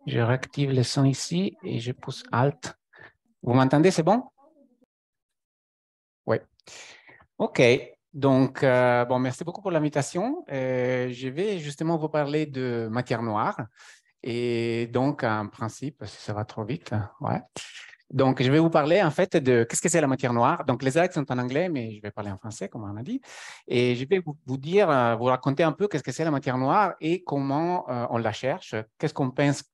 Je réactive le son ici et je pousse Alt. Vous m'entendez, c'est bon? Oui. OK. Donc, bon, merci beaucoup pour l'invitation. Je vais justement vous parler de matière noire. Et donc, en principe, si ça va trop vite, ouais. Donc, je vais vous parler en fait de qu'est-ce que c'est la matière noire. Donc, les slides sont en anglais, mais je vais parler en français, comme on a dit. Et je vais vous dire, vous raconter un peu qu'est-ce que c'est la matière noire et comment on la cherche, qu'est-ce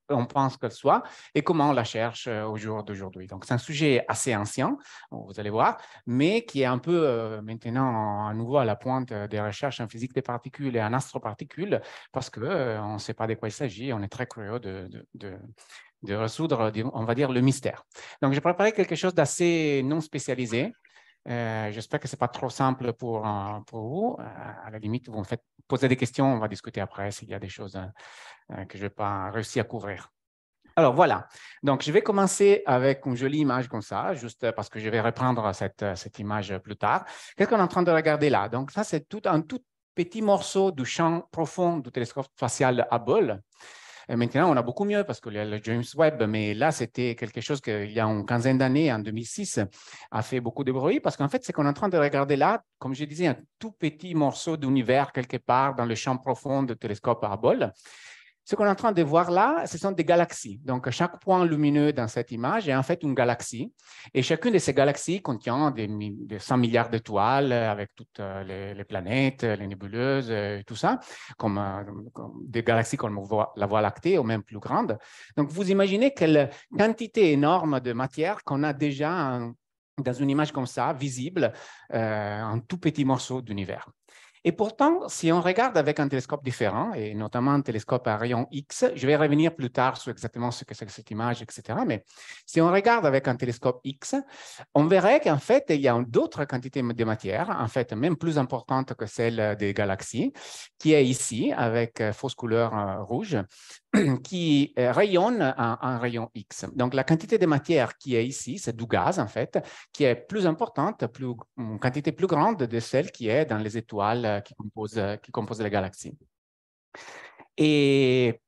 on pense qu'elle soit et comment on la cherche au jour d'aujourd'hui. Donc, c'est un sujet assez ancien, vous allez voir, mais qui est un peu maintenant à nouveau à la pointe des recherches en physique des particules et en astroparticules parce qu'on ne sait pas de quoi il s'agit. On est très curieux de résoudre, on va dire, le mystère. Donc, j'ai préparé quelque chose d'assez non spécialisé. J'espère que ce n'est pas trop simple pour vous. À la limite, vous me faites poser des questions, on va discuter après s'il y a des choses que je n'ai pas réussi à couvrir. Alors voilà, donc je vais commencer avec une jolie image comme ça, juste parce que je vais reprendre cette image plus tard. Qu'est-ce qu'on est en train de regarder là? Donc ça, c'est un tout petit morceau du champ profond du télescope spatial Hubble. Et maintenant, on a beaucoup mieux parce qu'il y a le James Webb, mais là, c'était quelque chose qu'il y a une quinzaine d'années, en 2006, a fait beaucoup de bruit parce qu'en fait, ce qu'on est en train de regarder là, comme je disais, un tout petit morceau d'univers quelque part dans le champ profond du télescope Hubble. Ce qu'on est en train de voir là, ce sont des galaxies. Donc, chaque point lumineux dans cette image est en fait une galaxie. Et chacune de ces galaxies contient des 100 milliards d'étoiles avec toutes les planètes, les nébuleuses, tout ça, comme des galaxies comme la Voie lactée ou même plus grandes. Donc, vous imaginez quelle quantité énorme de matière qu'on a déjà dans une image comme ça, visible, un tout petit morceau d'univers. Et pourtant, si on regarde avec un télescope différent, et notamment un télescope à rayon X, je vais revenir plus tard sur exactement ce que c'est que cette image, etc. Mais si on regarde avec un télescope X, on verrait qu'en fait, il y a d'autres quantités de matière, en fait, même plus importantes que celles des galaxies, qui est ici, avec fausse couleur rouge, qui rayonne en rayon X. Donc, la quantité de matière qui est ici, c'est du gaz, en fait, qui est plus importante, une quantité plus grande de celle qui est dans les étoiles qui composent les galaxies. Et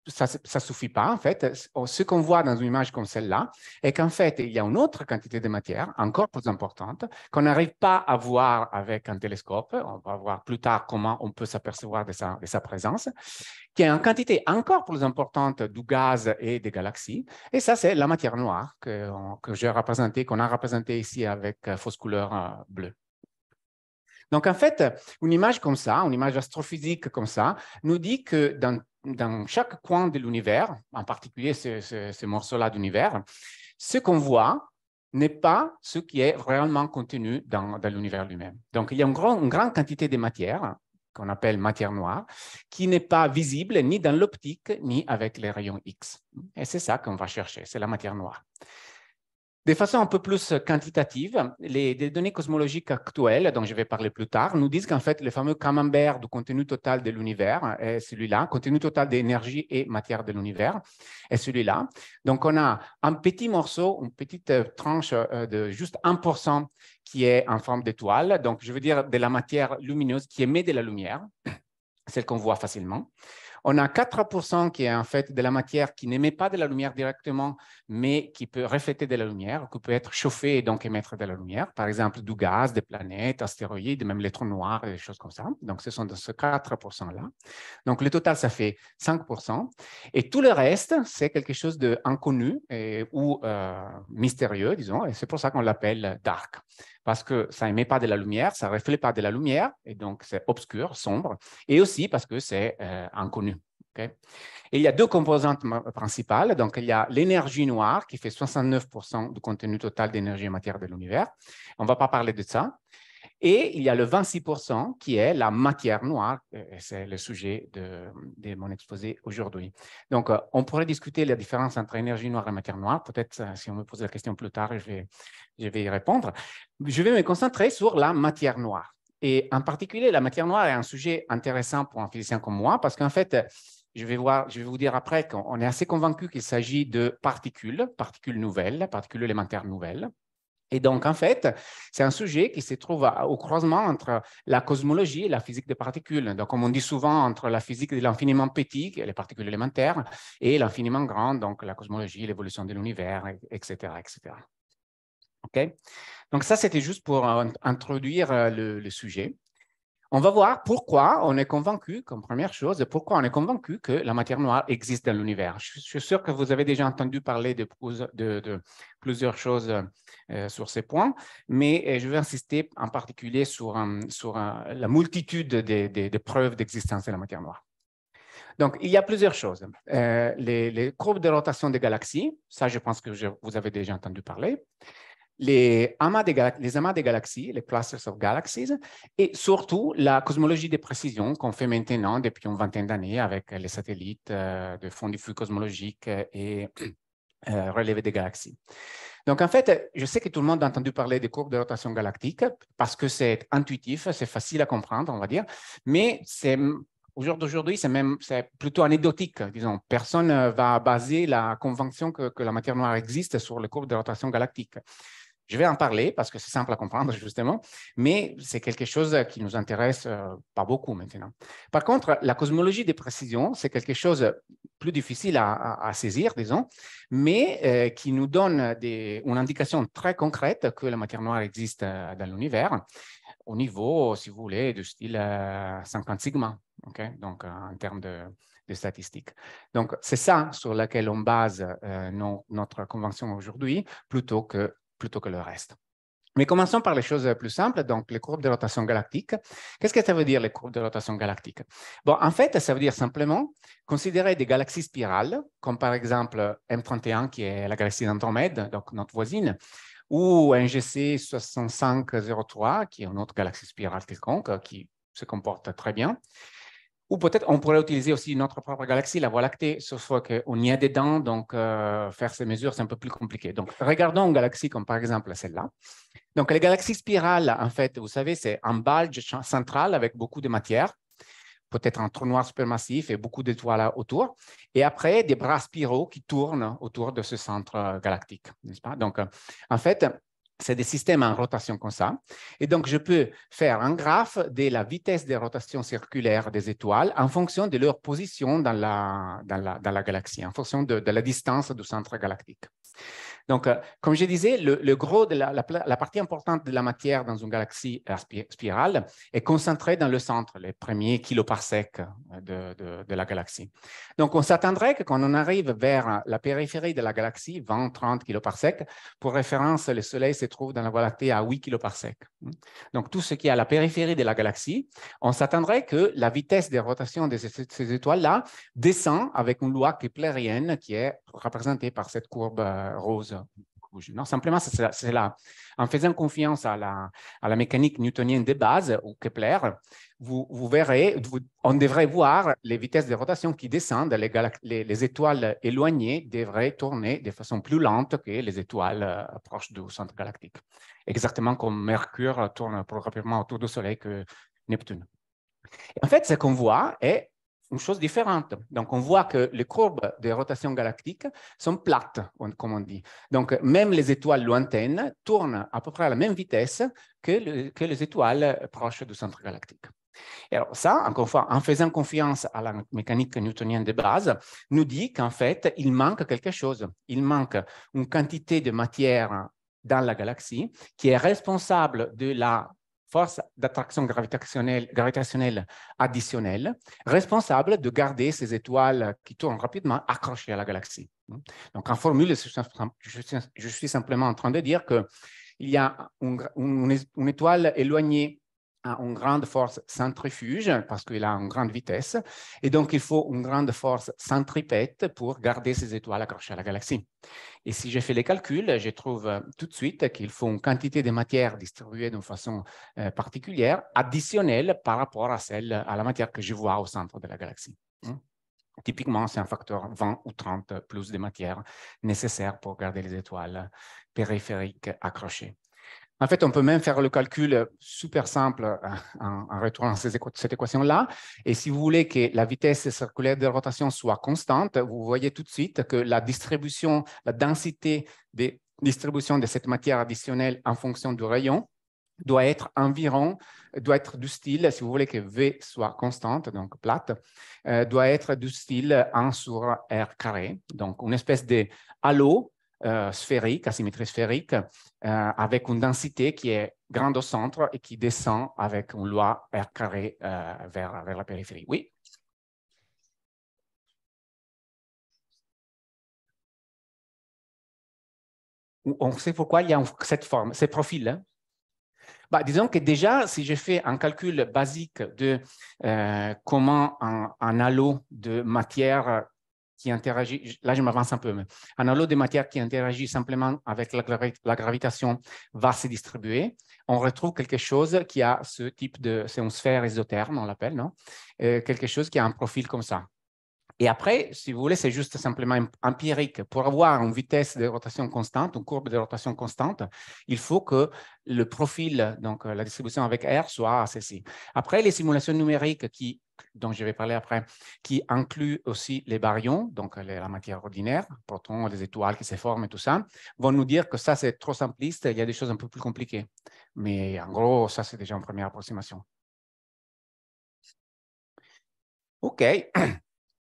ça ne suffit pas, en fait. Ce qu'on voit dans une image comme celle-là est qu'en fait, il y a une autre quantité de matière, encore plus importante, qu'on n'arrive pas à voir avec un télescope. On va voir plus tard comment on peut s'apercevoir de sa présence, qui est en quantité encore plus importante du gaz et des galaxies. Et ça, c'est la matière noire que j'ai représentée, qu'on a représentée ici avec fausse couleur bleue. Donc, en fait, une image comme ça, une image astrophysique comme ça, nous dit que dans chaque coin de l'univers, en particulier ce morceau-là d'univers, ce qu'on voit n'est pas ce qui est réellement contenu dans l'univers lui-même. Donc, il y a une grande quantité de matière qu'on appelle matière noire, qui n'est pas visible ni dans l'optique, ni avec les rayons X. Et c'est ça qu'on va chercher, c'est la matière noire. De façon un peu plus quantitative, les données cosmologiques actuelles, dont je vais parler plus tard, nous disent qu'en fait, le fameux camembert du contenu total de l'univers est celui-là, contenu total d'énergie et matière de l'univers est celui-là. Donc, on a un petit morceau, une petite tranche de juste 1% qui est en forme d'étoile. Donc, je veux dire de la matière lumineuse qui émet de la lumière, celle qu'on voit facilement. On a 4% qui est en fait de la matière qui n'émet pas de la lumière directement, mais qui peut refléter de la lumière, qui peut être chauffée et donc émettre de la lumière. Par exemple, du gaz, des planètes, astéroïdes, même les trous noirs et des choses comme ça. Donc, ce sont de ce 4%-là. Donc, le total, ça fait 5%. Et tout le reste, c'est quelque chose d'inconnu ou mystérieux, disons. Et c'est pour ça qu'on l'appelle dark. Parce que ça n'émet pas de la lumière, ça ne reflète pas de la lumière, et donc c'est obscur, sombre, et aussi parce que c'est inconnu. Okay? Et il y a deux composantes principales. Donc, il y a l'énergie noire qui fait 69% du contenu total d'énergie et matière de l'univers. On ne va pas parler de ça. Et il y a le 26% qui est la matière noire, et c'est le sujet de mon exposé aujourd'hui. Donc, on pourrait discuter la différence entre énergie noire et matière noire. Peut-être, si on me pose la question plus tard, je vais y répondre. Je vais me concentrer sur la matière noire. Et en particulier, la matière noire est un sujet intéressant pour un physicien comme moi, parce qu'en fait, je vais vous dire après qu'on est assez convaincu qu'il s'agit de particules nouvelles, particules élémentaires nouvelles. Et donc, en fait, c'est un sujet qui se trouve au croisement entre la cosmologie et la physique des particules. Donc, comme on dit souvent, entre la physique de l'infiniment petit, les particules élémentaires, et l'infiniment grand, donc la cosmologie, l'évolution de l'univers, etc., etc. OK? Donc, ça, c'était juste pour introduire le sujet. On va voir pourquoi on est convaincu, comme première chose, pourquoi on est convaincu que la matière noire existe dans l'univers. Je suis sûr que vous avez déjà entendu parler de plusieurs choses sur ces points, mais je vais insister en particulier sur la multitude des preuves d'existence de la matière noire. Donc, il y a plusieurs choses. Les courbes de rotation des galaxies, ça, je pense que vous avez déjà entendu parler. Les amas des galaxies, les clusters of galaxies, et surtout la cosmologie de précision qu'on fait maintenant depuis une vingtaine d'années avec les satellites de fond diffus cosmologique et relevés des galaxies. Donc, en fait, je sais que tout le monde a entendu parler des courbes de rotation galactique parce que c'est intuitif, c'est facile à comprendre, on va dire, mais au jour d'aujourd'hui, c'est plutôt anecdotique, disons. Personne ne va baser la convention que la matière noire existe sur les courbes de rotation galactique. Je vais en parler parce que c'est simple à comprendre, justement, mais c'est quelque chose qui nous intéresse pas beaucoup maintenant. Par contre, la cosmologie des précisions, c'est quelque chose plus difficile à saisir, disons, mais qui nous donne une indication très concrète que la matière noire existe dans l'univers, au niveau, si vous voulez, du style 50 sigma, okay? Donc en termes de statistiques. Donc, c'est ça sur laquelle on base notre convention aujourd'hui, plutôt que le reste. Mais commençons par les choses plus simples, donc les courbes de rotation galactique. Qu'est-ce que ça veut dire, les courbes de rotation galactique? Bon, en fait, ça veut dire simplement considérer des galaxies spirales, comme par exemple M31, qui est la galaxie d'Andromède, donc notre voisine, ou NGC 6503, qui est une autre galaxie spirale quelconque, qui se comporte très bien. Ou peut-être on pourrait utiliser aussi notre propre galaxie, la Voie lactée, sauf qu'on y est dedans, donc faire ces mesures, c'est un peu plus compliqué. Donc, regardons une galaxie comme par exemple celle-là. Donc, les galaxies spirales, en fait, vous savez, c'est un bulge central avec beaucoup de matière, peut-être un trou noir supermassif et beaucoup d'étoiles autour, et après des bras spiraux qui tournent autour de ce centre galactique, n'est-ce pas? Donc, en fait, c'est des systèmes en rotation comme ça. Et donc, je peux faire un graphe de la vitesse de rotation circulaire des étoiles en fonction de leur position dans la galaxie, en fonction de la distance du centre galactique. Donc, comme je disais, le gros de la partie importante de la matière dans une galaxie spirale est concentrée dans le centre, les premiers kiloparsecs de la galaxie. Donc, on s'attendrait que quand on arrive vers la périphérie de la galaxie, 20-30 kiloparsecs, pour référence, le Soleil se trouve dans la Voie lactée à 8 kiloparsecs. Donc, tout ce qui est à la périphérie de la galaxie, on s'attendrait que la vitesse de rotation de ces étoiles-là descend avec une loi keplérienne qui est représentée par cette courbe rose. Non, simplement, c'est là. En faisant confiance à la mécanique newtonienne de base, ou Kepler, vous verrez, on devrait voir les vitesses de rotation qui descendent. Les étoiles éloignées devraient tourner de façon plus lente que les étoiles proches du centre galactique. Exactement comme Mercure tourne plus rapidement autour du Soleil que Neptune. Et en fait, ce qu'on voit est une chose différente. Donc, on voit que les courbes de rotation galactique sont plates, comme on dit. Donc, même les étoiles lointaines tournent à peu près à la même vitesse que les étoiles proches du centre galactique. Et alors, ça, encore une fois, en faisant confiance à la mécanique newtonienne de base, nous dit qu'en fait, il manque quelque chose. Il manque une quantité de matière dans la galaxie qui est responsable de la force d'attraction gravitationnelle additionnelle, responsable de garder ces étoiles qui tournent rapidement accrochées à la galaxie. Donc, en formule, je suis simplement en train de dire qu'il y a une étoile éloignée a une grande force centrifuge parce qu'il a une grande vitesse, et donc il faut une grande force centripète pour garder ces étoiles accrochées à la galaxie. Et si je fais les calculs, je trouve tout de suite qu'il faut une quantité de matière distribuée d'une façon particulière, additionnelle par rapport à la matière que je vois au centre de la galaxie. Typiquement, c'est un facteur 20 ou 30 plus de matière nécessaire pour garder les étoiles périphériques accrochées. En fait, on peut même faire le calcul super simple en retournant cette équation-là. Et si vous voulez que la vitesse circulaire de rotation soit constante, vous voyez tout de suite que la distribution, la densité des distribution de cette matière additionnelle en fonction du rayon doit être du style, si vous voulez que V soit constante, donc plate, doit être du style 1 sur R carré, donc une espèce de halo sphérique, asymétrie sphérique, avec une densité qui est grande au centre et qui descend avec une loi R carré vers la périphérie. Oui? On sait pourquoi il y a cette forme, ces profils. Hein? Bah, disons que déjà, si je fais un calcul basique de comment un halo de matière qui interagit, là je m'avance un peu, mais un halo de matière qui interagit simplement avec la gravitation va se distribuer, on retrouve quelque chose qui a ce type de, c'est une sphère isotherme, on l'appelle, non? Quelque chose qui a un profil comme ça. Et après, si vous voulez, c'est juste simplement empirique. Pour avoir une vitesse de rotation constante, une courbe de rotation constante, il faut que le profil, donc la distribution avec R, soit ceci. Après, les simulations numériques dont je vais parler après, qui incluent aussi les baryons, donc la matière ordinaire, protons, les étoiles qui se forment et tout ça, vont nous dire que ça, c'est trop simpliste, il y a des choses un peu plus compliquées. Mais en gros, ça, c'est déjà une première approximation. OK.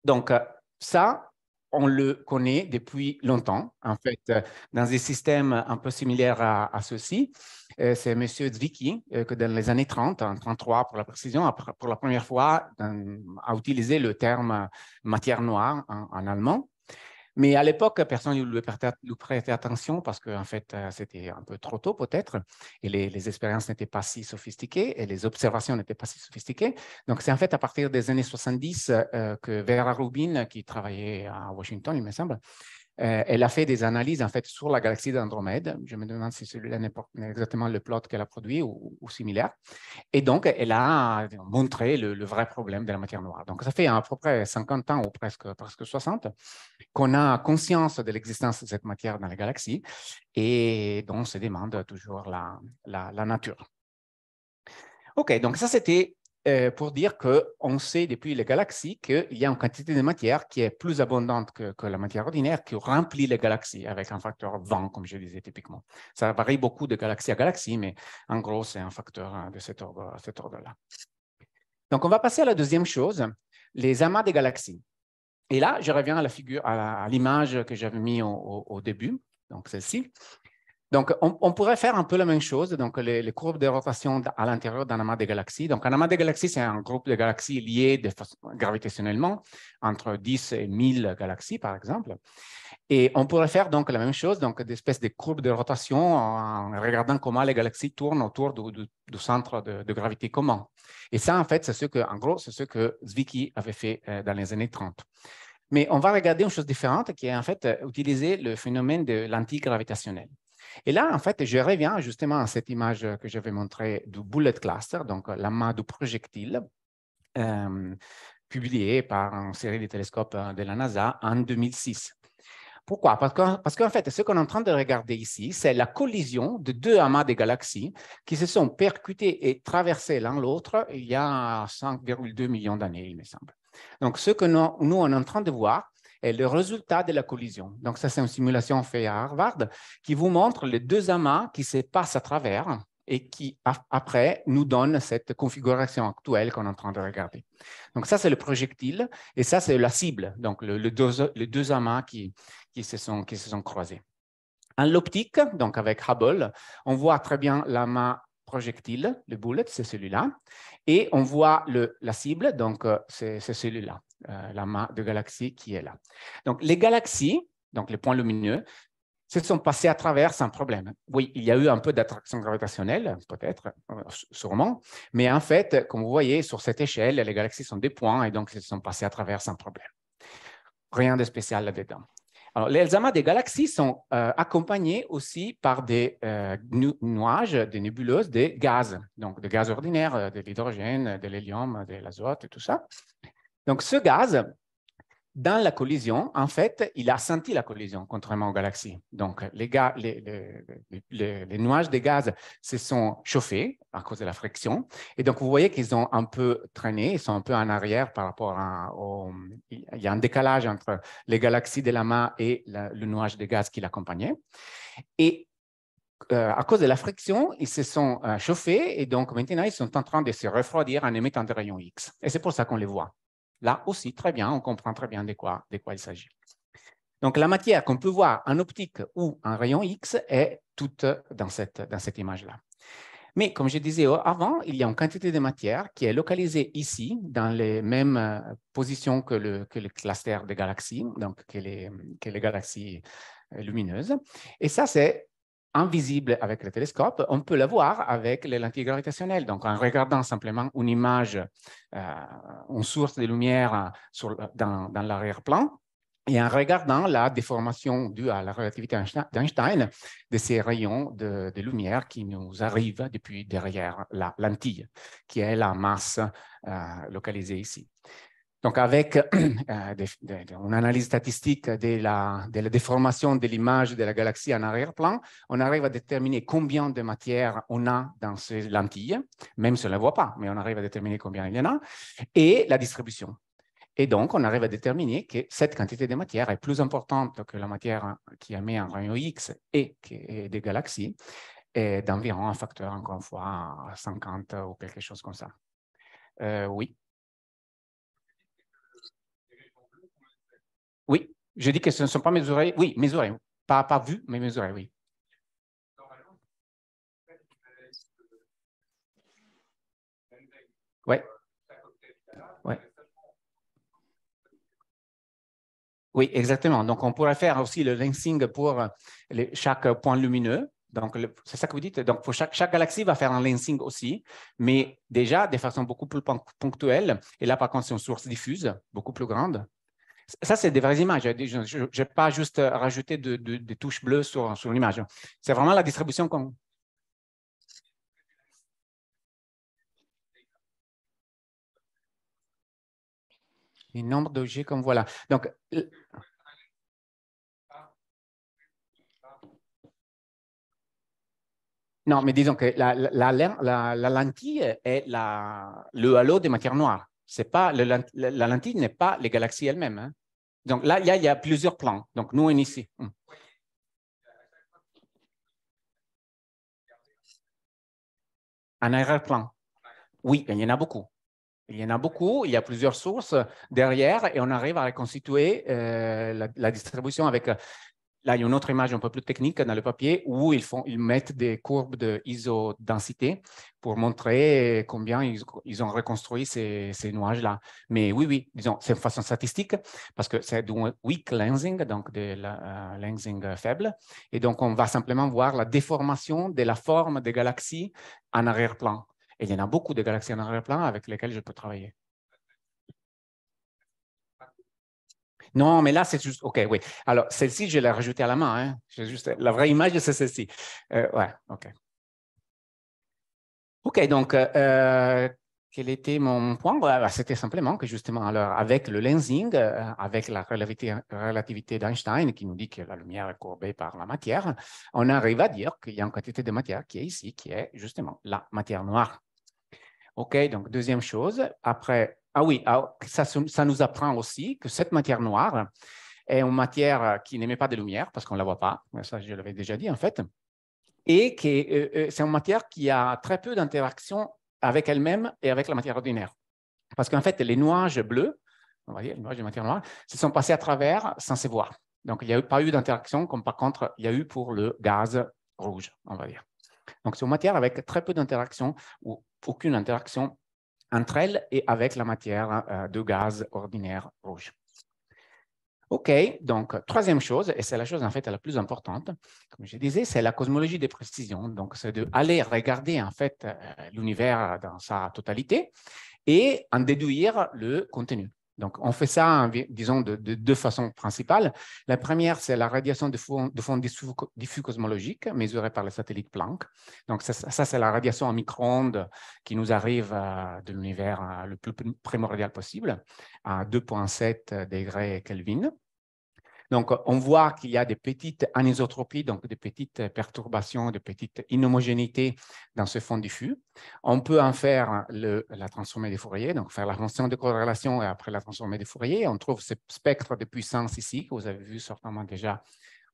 Donc, ça, on le connaît depuis longtemps. En fait, dans des systèmes un peu similaires à ceux-ci, c'est M. Zwicky que dans les années 30, en 33 pour la précision, pour la première fois, a utilisé le terme matière noire en allemand. Mais à l'époque, personne ne lui prêtait attention parce qu'en fait, c'était un peu trop tôt peut-être et les expériences n'étaient pas si sophistiquées et les observations n'étaient pas si sophistiquées. Donc, c'est en fait à partir des années 70 que Vera Rubin, qui travaillait à Washington, il me semble, elle a fait des analyses en fait sur la galaxie d'Andromède. Je me demande si celui-là n'est pas exactement le plot qu'elle a produit ou similaire. Et donc, elle a montré le vrai problème de la matière noire. Donc, ça fait à peu près 50 ans ou presque 60 qu'on a conscience de l'existence de cette matière dans les galaxies et dont on se demande toujours la nature. OK, donc ça, c'était pour dire qu'on sait depuis les galaxies qu'il y a une quantité de matière qui est plus abondante que la matière ordinaire qui remplit les galaxies avec un facteur 20, comme je disais typiquement. Ça varie beaucoup de galaxie à galaxie, mais en gros, c'est un facteur de cet ordre-là. Donc, on va passer à la deuxième chose, les amas des galaxies. Et là, je reviens à la figure, à l'image que j'avais mis au début, donc celle-ci. Donc, on pourrait faire un peu la même chose, donc les courbes de rotation à l'intérieur d'un amas de galaxies. Donc, un amas de galaxies, c'est un groupe de galaxies liées gravitationnellement entre 10 et 1000 galaxies, par exemple. Et on pourrait faire donc la même chose, donc des espèces de courbes de rotation en regardant comment les galaxies tournent autour du centre de gravité commun. Et ça, en fait, en gros, c'est ce que Zwicky avait fait dans les années 30. Mais on va regarder une chose différente qui est en fait utiliser le phénomène de l'antigravitationnel. Et là, en fait, je reviens justement à cette image que j'avais montrée du bullet cluster, donc l'amas du projectile, publié par une série de télescopes de la NASA en 2006. Pourquoi? Parce qu'en fait, ce qu'on est en train de regarder ici, c'est la collision de deux amas de galaxies qui se sont percutés et traversés l'un l'autre il y a 5,2 millions d'années, il me semble. Donc, ce que nous, on est en train de voir est le résultat de la collision. Donc, ça, c'est une simulation faite à Harvard qui vous montre les deux amas qui se passent à travers et qui, après, nous donne cette configuration actuelle qu'on est en train de regarder. Donc, ça, c'est le projectile et ça, c'est la cible, donc les deux amas qui se sont croisés. En l'optique, donc avec Hubble, on voit très bien l'amas projectile, le bullet, c'est celui-là, et on voit la cible, donc c'est celui-là, l'amas de galaxies qui est là. Donc, les galaxies, donc les points lumineux, se sont passés à travers sans problème. Oui, il y a eu un peu d'attraction gravitationnelle, peut-être, sûrement, mais en fait, comme vous voyez, sur cette échelle, les galaxies sont des points et donc ils se sont passés à travers sans problème. Rien de spécial là-dedans. Alors, les amas des galaxies sont accompagnés aussi par des nuages, des nébuleuses, des gaz, donc des gaz ordinaires, de l'hydrogène, de l'hélium, de l'azote et tout ça. Donc, ce gaz dans la collision, en fait, il a senti la collision, contrairement aux galaxies. Donc, les nuages de gaz se sont chauffés à cause de la friction. Et donc, vous voyez qu'ils ont un peu traîné, ils sont un peu en arrière par rapport au... Il y a un décalage entre les galaxies de l'amas et le nuage de gaz qui l'accompagnait. Et à cause de la friction, ils se sont chauffés et donc maintenant, ils sont en train de se refroidir en émettant des rayons X. Et c'est pour ça qu'on les voit. Là aussi, très bien, on comprend très bien de quoi il s'agit. Donc, la matière qu'on peut voir en optique ou en rayon X est toute dans cette image-là. Mais comme je disais avant, il y a une quantité de matière qui est localisée ici, dans les mêmes positions que le cluster de galaxies, donc que les galaxies lumineuses. Et ça, c'est invisible avec le télescope, on peut la voir avec les lentilles gravitationnelles. Donc, en regardant simplement une image, une source de lumière dans l'arrière-plan, et en regardant la déformation due à la relativité d'Einstein de ces rayons de lumière qui nous arrivent depuis derrière la lentille, qui est la masse localisée ici. Donc, avec une analyse statistique de la déformation de l'image de la galaxie en arrière-plan, on arrive à déterminer combien de matière on a dans ces lentilles, même si on ne la voit pas, mais on arrive à déterminer combien il y en a, et la distribution. Et donc, on arrive à déterminer que cette quantité de matière est plus importante que la matière qui émet en rayon X et des galaxies, et d'environ un facteur, encore une fois, 50 ou quelque chose comme ça. Oui. Oui, je dis que ce ne sont pas mesurés. Oui, mesurés. Pas vus, mais mesurés, oui. Oui. Ouais. Oui, exactement. Donc, on pourrait faire aussi le lensing pour chaque point lumineux. Donc, c'est ça que vous dites. Donc, pour chaque galaxie va faire un lensing aussi, mais déjà de façon beaucoup plus ponctuelle. Et là, par contre, c'est une source diffuse, beaucoup plus grande. Ça, c'est des vraies images. Je n'ai pas juste rajouté des touches bleues sur l'image. C'est vraiment la distribution qu'on... Les nombres d'objets comme voilà. Donc, non, mais disons que la lentille est le halo des matières noires. C'est pas, la lentille n'est pas les galaxies elles-mêmes. Hein. Donc là, il y a plusieurs plans. Donc, nous, on est ici. En arrière-plan. Oui, il y en a beaucoup. Il y en a beaucoup, il y a plusieurs sources derrière et on arrive à reconstituer la distribution avec... Là, il y a une autre image un peu plus technique dans le papier où ils mettent des courbes de isodensité pour montrer combien ils ont reconstruit ces nuages-là. Mais oui, disons, c'est une façon statistique parce que c'est du weak lensing, donc de la lensing faible. Et donc, on va simplement voir la déformation de la forme des galaxies en arrière-plan. Et il y en a beaucoup de galaxies en arrière-plan avec lesquelles je peux travailler. Non, mais là, c'est juste... OK, oui. Alors, celle-ci, je l'ai rajoutée à la main. Hein. Juste... La vraie image, c'est celle-ci. Ouais, OK. OK, donc, quel était mon point? Voilà, c'était simplement que justement, alors, avec le lensing, avec la relativité d'Einstein qui nous dit que la lumière est courbée par la matière, on arrive à dire qu'il y a une quantité de matière qui est ici, qui est justement la matière noire. OK, donc deuxième chose. Après, oui, ça nous apprend aussi que cette matière noire est une matière qui n'émet pas de lumière parce qu'on ne la voit pas. Ça, je l'avais déjà dit en fait. Et c'est une matière qui a très peu d'interaction avec elle-même et avec la matière ordinaire. Parce qu'en fait, les nuages bleus, on va dire les nuages de matière noire, se sont passés à travers sans se voir. Donc, il n'y a pas eu d'interaction comme par contre, il y a eu pour le gaz rouge, on va dire. Donc, c'est une matière avec très peu d'interaction ou aucune interaction entre elles et avec la matière de gaz ordinaire rouge. OK, donc troisième chose, et c'est la chose en fait la plus importante, comme je disais, c'est la cosmologie des précisions. Donc, c'est d'aller regarder en fait l'univers dans sa totalité et en déduire le contenu. Donc, on fait ça, disons, de deux façons principales. La première, c'est la radiation de fond diffus cosmologique mesurée par le satellite Planck. Donc, ça c'est la radiation en micro-ondes qui nous arrive de l'univers le plus primordial possible, à 2,7 degrés Kelvin. Donc, on voit qu'il y a des petites anisotropies, donc des petites perturbations, des petites inhomogénéités dans ce fond diffus. On peut en faire la transformée de Fourier, donc faire la fonction de corrélation et après la transformée de Fourier. On trouve ce spectre de puissance ici, que vous avez vu certainement déjà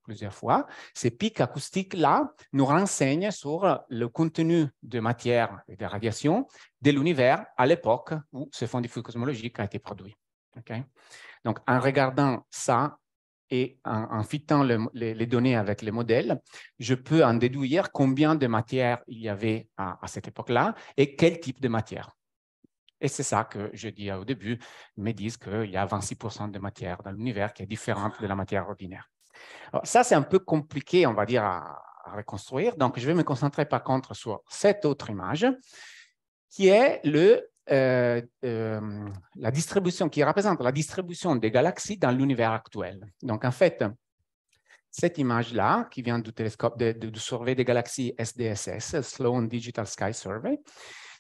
plusieurs fois. Ces pics acoustiques-là nous renseignent sur le contenu de matière et de radiation de l'univers à l'époque où ce fond diffus cosmologique a été produit. Okay? Donc, en regardant ça, et en fitant les données avec les modèles, je peux en déduire combien de matière il y avait à cette époque-là et quel type de matière. Et c'est ça que je dis au début. Ils me disent qu'il y a 26% de matière dans l'univers qui est différente de la matière ordinaire. Alors, ça, c'est un peu compliqué, on va dire, à reconstruire. Donc, je vais me concentrer par contre sur cette autre image qui est la distribution, qui représente la distribution des galaxies dans l'univers actuel. Donc, en fait, cette image-là, qui vient du télescope du survey des galaxies SDSS, Sloan Digital Sky Survey,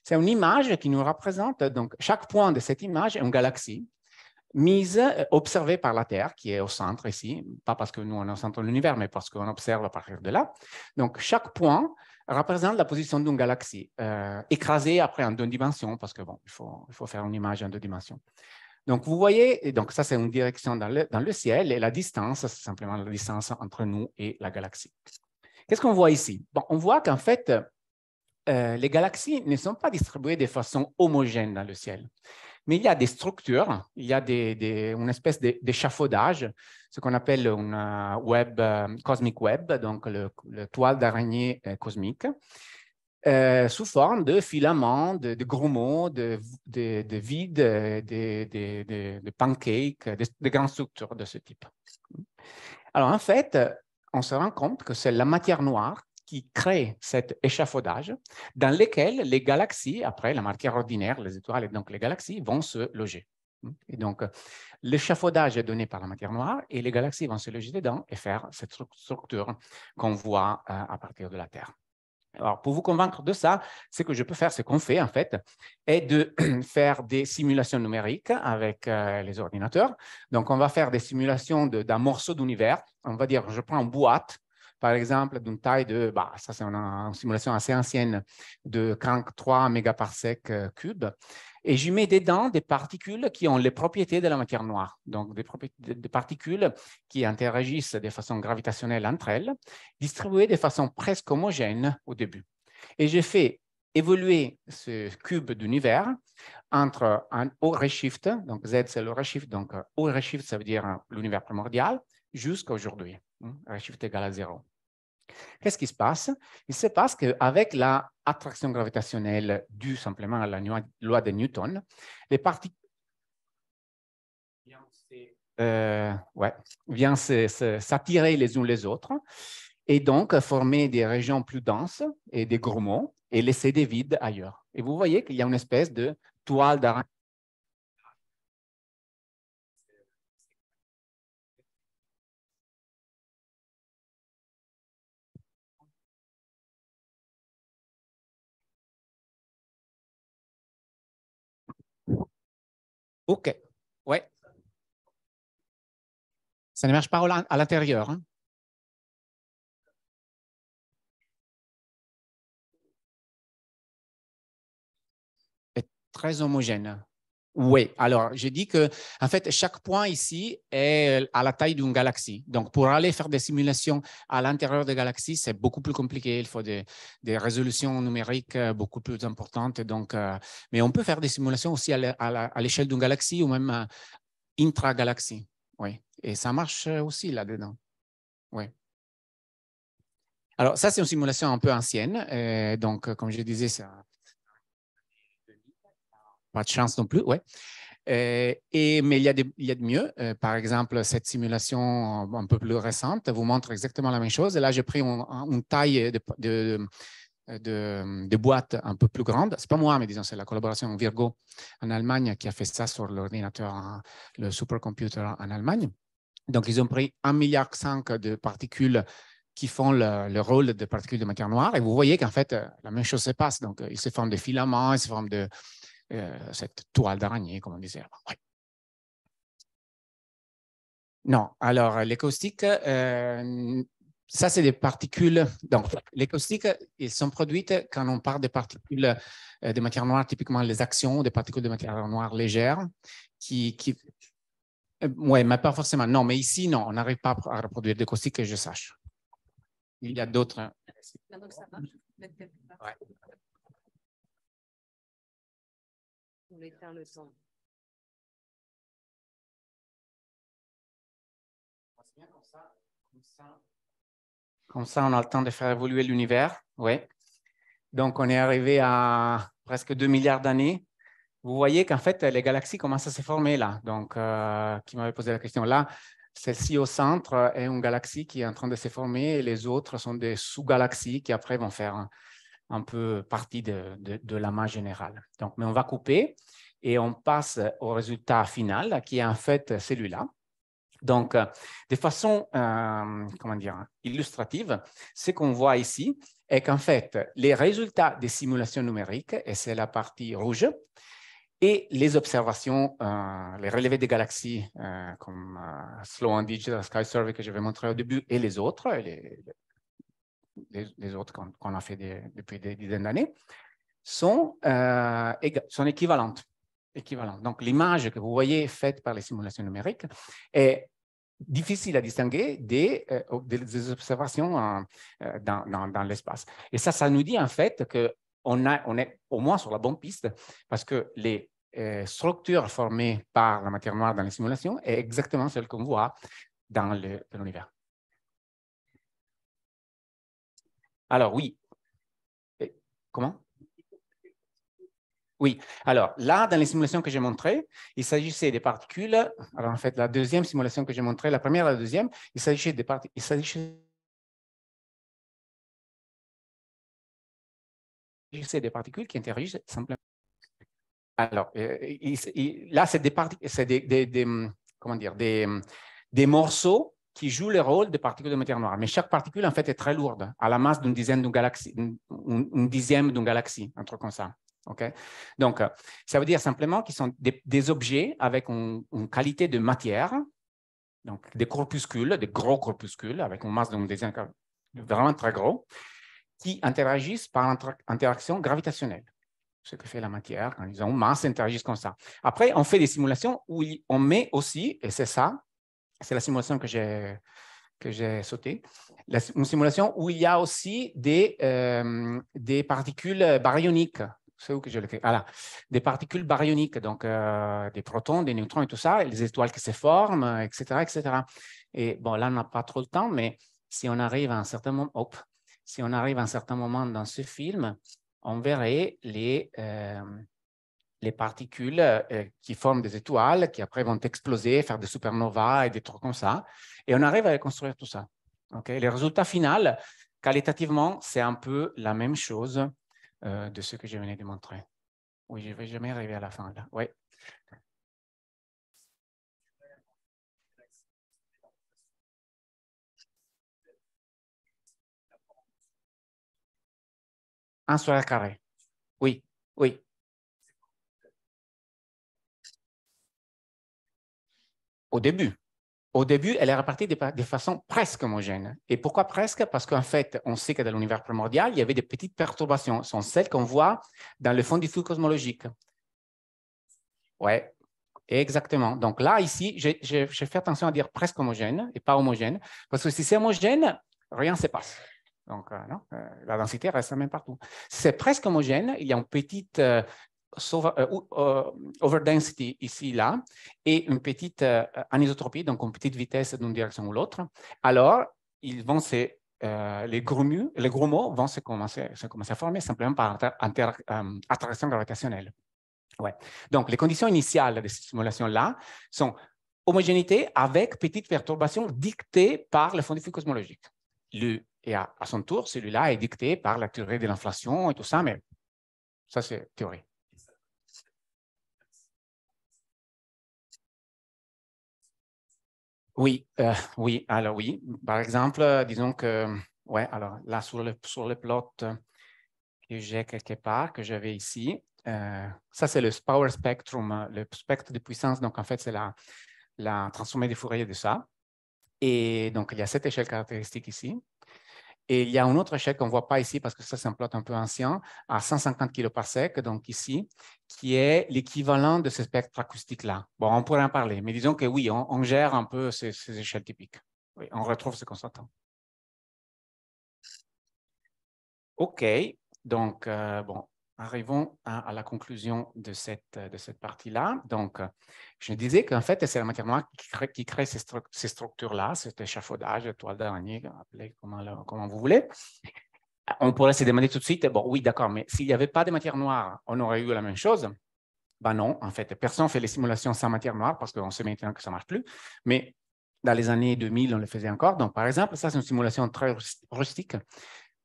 c'est une image qui nous représente, donc, chaque point de cette image est une galaxie observée par la Terre, qui est au centre ici, pas parce que nous, on est au centre de l'univers, mais parce qu'on observe à partir de là. Donc, chaque point représente la position d'une galaxie, écrasée après en deux dimensions, parce que bon, il faut faire une image en deux dimensions. Donc, vous voyez, et donc ça, c'est une direction dans le ciel, et la distance, c'est simplement la distance entre nous et la galaxie. Qu'est-ce qu'on voit ici? Bon, on voit qu'en fait, les galaxies ne sont pas distribuées de façon homogène dans le ciel. Mais il y a des structures, il y a une espèce d'échafaudage, ce qu'on appelle une cosmic web, donc le toile d'araignée cosmique, sous forme de filaments, de grumeaux, de vides, de pancakes, de grandes structures de ce type. Alors en fait, on se rend compte que c'est la matière noire qui crée cet échafaudage dans lequel les galaxies, après la matière ordinaire, les étoiles et donc les galaxies, vont se loger. Et donc, l'échafaudage est donné par la matière noire et les galaxies vont se loger dedans et faire cette structure qu'on voit à partir de la Terre. Alors, pour vous convaincre de ça, ce que je peux faire, ce qu'on fait en fait, est de faire des simulations numériques avec les ordinateurs. Donc, on va faire des simulations d'un morceau d'univers. On va dire, je prends une boîte, par exemple, d'une taille de, ça c'est une simulation assez ancienne, de 43 mégaparsecs cubes. Et j'y mets dedans des particules qui ont les propriétés de la matière noire. Donc, des particules qui interagissent de façon gravitationnelle entre elles, distribuées de façon presque homogène au début. Et j'ai fait évoluer ce cube d'univers entre un haut redshift, donc Z c'est le redshift, donc haut redshift ça veut dire l'univers primordial, jusqu'à aujourd'hui, redshift égal à 0. Qu'est-ce qui se passe? Il se passe qu'avec l'attraction gravitationnelle due simplement à la loi de Newton, les particules viennent s'attirer les unes les autres et donc former des régions plus denses et des grumeaux et laisser des vides ailleurs. Et vous voyez qu'il y a une espèce de toile d'araignée. OK. Ouais. Ça ne marche pas à l'intérieur. Hein? Est très homogène. Oui, alors j'ai dit que en fait, chaque point ici est à la taille d'une galaxie. Donc, pour aller faire des simulations à l'intérieur des galaxies, c'est beaucoup plus compliqué. Il faut des résolutions numériques beaucoup plus importantes. Donc, mais on peut faire des simulations aussi à l'échelle d'une galaxie ou même intra-galaxie. Oui, et ça marche aussi là-dedans. Oui. Alors, ça, c'est une simulation un peu ancienne. Donc, comme je disais, ça pas de chance non plus. Ouais. Mais il y a de mieux. Par exemple, cette simulation un peu plus récente vous montre exactement la même chose. Et là, j'ai pris une taille de boîtes un peu plus grandes. Ce n'est pas moi, mais disons, c'est la collaboration Virgo en Allemagne qui a fait ça sur l'ordinateur, le supercomputer en Allemagne. Donc, ils ont pris 1,5 milliard de particules qui font le rôle de particules de matière noire. Et vous voyez qu'en fait, la même chose se passe. Donc, il se forme des filaments, il se forme de cette toile d'araignée, comme on disait. Ouais. Non, alors les caustiques, ça c'est des particules. Donc, les caustiques, ils sont produites quand on parle des particules de matière noire, typiquement les actions, des particules de matière noire légères, oui, mais pas forcément. Non, mais ici, non, on n'arrive pas à reproduire des caustiques que je sache. Il y a d'autres. Donc ça marche. Ouais. On éteint le son. Comme ça, on a le temps de faire évoluer l'univers. Oui. Donc, on est arrivé à presque 2 milliards d'années. Vous voyez qu'en fait, les galaxies commencent à se former là. Donc, qui m'avait posé la question là, celle-ci au centre est une galaxie qui est en train de se former et les autres sont des sous-galaxies qui après vont faire un peu partie de l'amas général. Donc, mais on va couper et on passe au résultat final qui est en fait celui-là. Donc, de façon, comment dire, illustrative, ce qu'on voit ici est qu'en fait, les résultats des simulations numériques, et c'est la partie rouge, et les observations, les relevés des galaxies, comme Slow and Digital Sky Survey que je vais montrer au début, et les autres, les autres qu'on a fait depuis des dizaines d'années, sont équivalentes. Donc, l'image que vous voyez faite par les simulations numériques est difficile à distinguer des observations dans l'espace. Et ça nous dit en fait qu'on est au moins sur la bonne piste parce que les structures formées par la matière noire dans les simulations est exactement celle qu'on voit dans l'univers. Alors oui. Comment? Oui, alors là, dans les simulations que j'ai montrées, il s'agissait des particules. Alors en fait, la deuxième simulation que j'ai montrée, la première et la deuxième, il s'agissait des particules qui interagissent simplement. Alors, là, c'est comment dire, des morceaux qui jouent le rôle de particules de matière noire. Mais chaque particule, en fait, est très lourde, à la masse d'une dizaine d'une galaxie, une dixième d'une galaxie, un truc comme ça. Okay? Donc, ça veut dire simplement qu'ils sont des objets avec une qualité de matière, donc des corpuscules, des gros corpuscules, avec une masse vraiment très gros, qui interagissent par interaction gravitationnelle. Ce que fait la matière, quand ils ont une masse, interagissent comme ça. Après, on fait des simulations où on met aussi, et c'est ça, c'est la simulation que j'ai sautée, une simulation où il y a aussi des particules baryoniques. C'est où que je l'ai fait? Voilà. Des particules baryoniques, donc des protons, des neutrons et tout ça, et les étoiles qui se forment, etc., etc. Et bon, là, on n'a pas trop le temps, mais si on arrive à un certain moment, dans ce film, on verrait les particules qui forment des étoiles, qui après vont exploser, faire des supernovas et des trucs comme ça. Et on arrive à reconstruire tout ça. Okay? Le résultat final, qualitativement, c'est un peu la même chose de ce que je venais de montrer. Oui, je ne vais jamais arriver à la fin là. Oui. Un sur un carré. Oui, oui. Au début. Au début, elle est répartie de façon presque homogène. Et pourquoi presque? Parce qu'en fait, on sait que dans l'univers primordial, il y avait des petites perturbations. Ce sont celles qu'on voit dans le fond du flux cosmologique. Oui, exactement. Donc là, ici, j'ai fait attention à dire presque homogène et pas homogène. Parce que si c'est homogène, rien ne se passe. Donc, non, la densité reste la même partout. Si c'est presque homogène, il y a une petite overdensity ici, là, et une petite anisotropie, donc une petite vitesse d'une direction ou l'autre. Alors, les gros mots vont se commencer à former simplement par attraction gravitationnelle. Ouais. Donc, les conditions initiales de cette simulation-là sont homogénéité avec petite perturbation dictée par le fond du flux cosmologique. Et à son tour, celui-là est dicté par la théorie de l'inflation et tout ça, mais ça, c'est théorie. Oui, oui, alors oui. Par exemple, disons que, ouais, alors là, sur le plot que j'ai quelque part, que j'avais ici, ça, c'est le power spectrum, le spectre de puissance. Donc, en fait, c'est la transformée de Fourier de ça. Et donc, il y a cette échelle caractéristique ici. Et il y a une autre échelle qu'on ne voit pas ici parce que ça, c'est un plot un peu ancien, à 150 kPa, donc ici, qui est l'équivalent de ce spectre acoustique-là. Bon, on pourrait en parler, mais disons que oui, on gère un peu ces échelles typiques. Oui, on retrouve ce qu'on s'entend. OK, donc, bon, arrivons à la conclusion de cette partie-là. Donc, je disais qu'en fait, c'est la matière noire qui crée ces structures-là, cet échafaudage, toile d'araignée, appelez comment vous voulez. On pourrait se demander tout de suite, bon, oui, d'accord, mais s'il n'y avait pas de matière noire, on aurait eu la même chose. Ben non, en fait, personne ne fait les simulations sans matière noire parce qu'on sait maintenant que ça ne marche plus. Mais dans les années 2000, on le faisait encore. Donc, par exemple, ça, c'est une simulation très rustique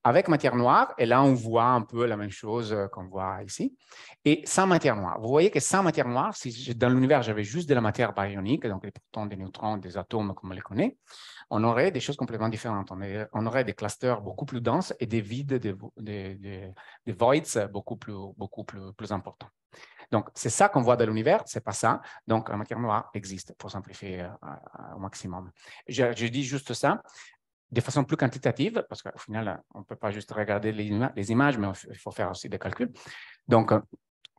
avec matière noire. Et là, on voit un peu la même chose qu'on voit ici. Et sans matière noire. Vous voyez que sans matière noire, si dans l'univers, j'avais juste de la matière baryonique, donc des protons, des neutrons, des atomes, comme on les connaît, on aurait des choses complètement différentes. On aurait des clusters beaucoup plus denses et des vides, des voids beaucoup plus importants. Donc, c'est ça qu'on voit dans l'univers, c'est pas ça. Donc, la matière noire existe, pour simplifier au maximum. Je dis juste ça de façon plus quantitative, parce qu'au final, on ne peut pas juste regarder les images, mais il faut faire aussi des calculs. Donc,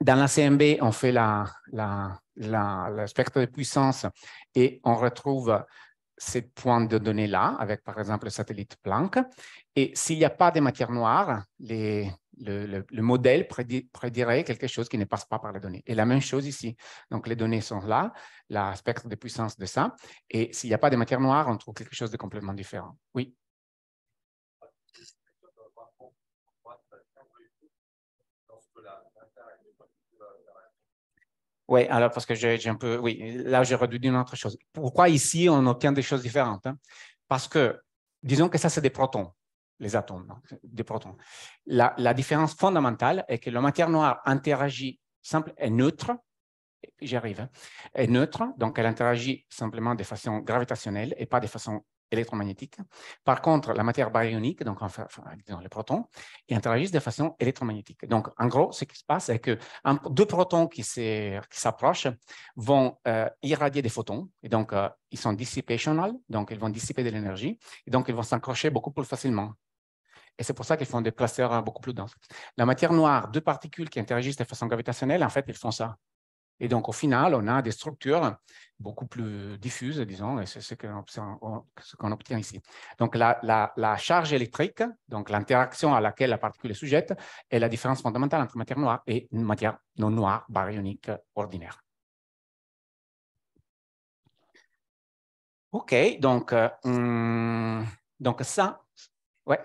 dans la CMB, on fait le spectre de puissance et on retrouve ces points de données-là, avec par exemple le satellite Planck. Et s'il n'y a pas de matière noire, le modèle prédirait quelque chose qui ne passe pas par les données. Et la même chose ici. Donc, les données sont là, la spectre de puissance de ça. Et s'il n'y a pas de matière noire, on trouve quelque chose de complètement différent. Oui. Oui, alors parce que j'ai un peu, oui, là j'ai réduit une autre chose. Pourquoi ici on obtient des choses différentes? Hein? Parce que, disons que ça c'est des protons, les atomes, non? Des protons. La différence fondamentale est que la matière noire interagit simple et neutre, j'y arrive, hein, est neutre, donc elle interagit simplement de façon gravitationnelle et pas de façon électromagnétique. Par contre, la matière baryonique, donc enfin, disons, les protons, ils interagissent de façon électromagnétique. Donc, en gros, ce qui se passe, c'est que deux protons qui s'approchent vont irradier des photons, et donc ils sont dissipational, donc ils vont dissiper de l'énergie, et donc ils vont s'accrocher beaucoup plus facilement. Et c'est pour ça qu'ils font des clusters beaucoup plus denses. La matière noire, deux particules qui interagissent de façon gravitationnelle, en fait, ils font ça. Et donc, au final, on a des structures beaucoup plus diffuses, disons, et c'est ce qu'on obtient ici. Donc, la charge électrique, donc l'interaction à laquelle la particule est sujette, est la différence fondamentale entre matière noire et une matière non noire baryonique ordinaire. OK, donc ça, ouais.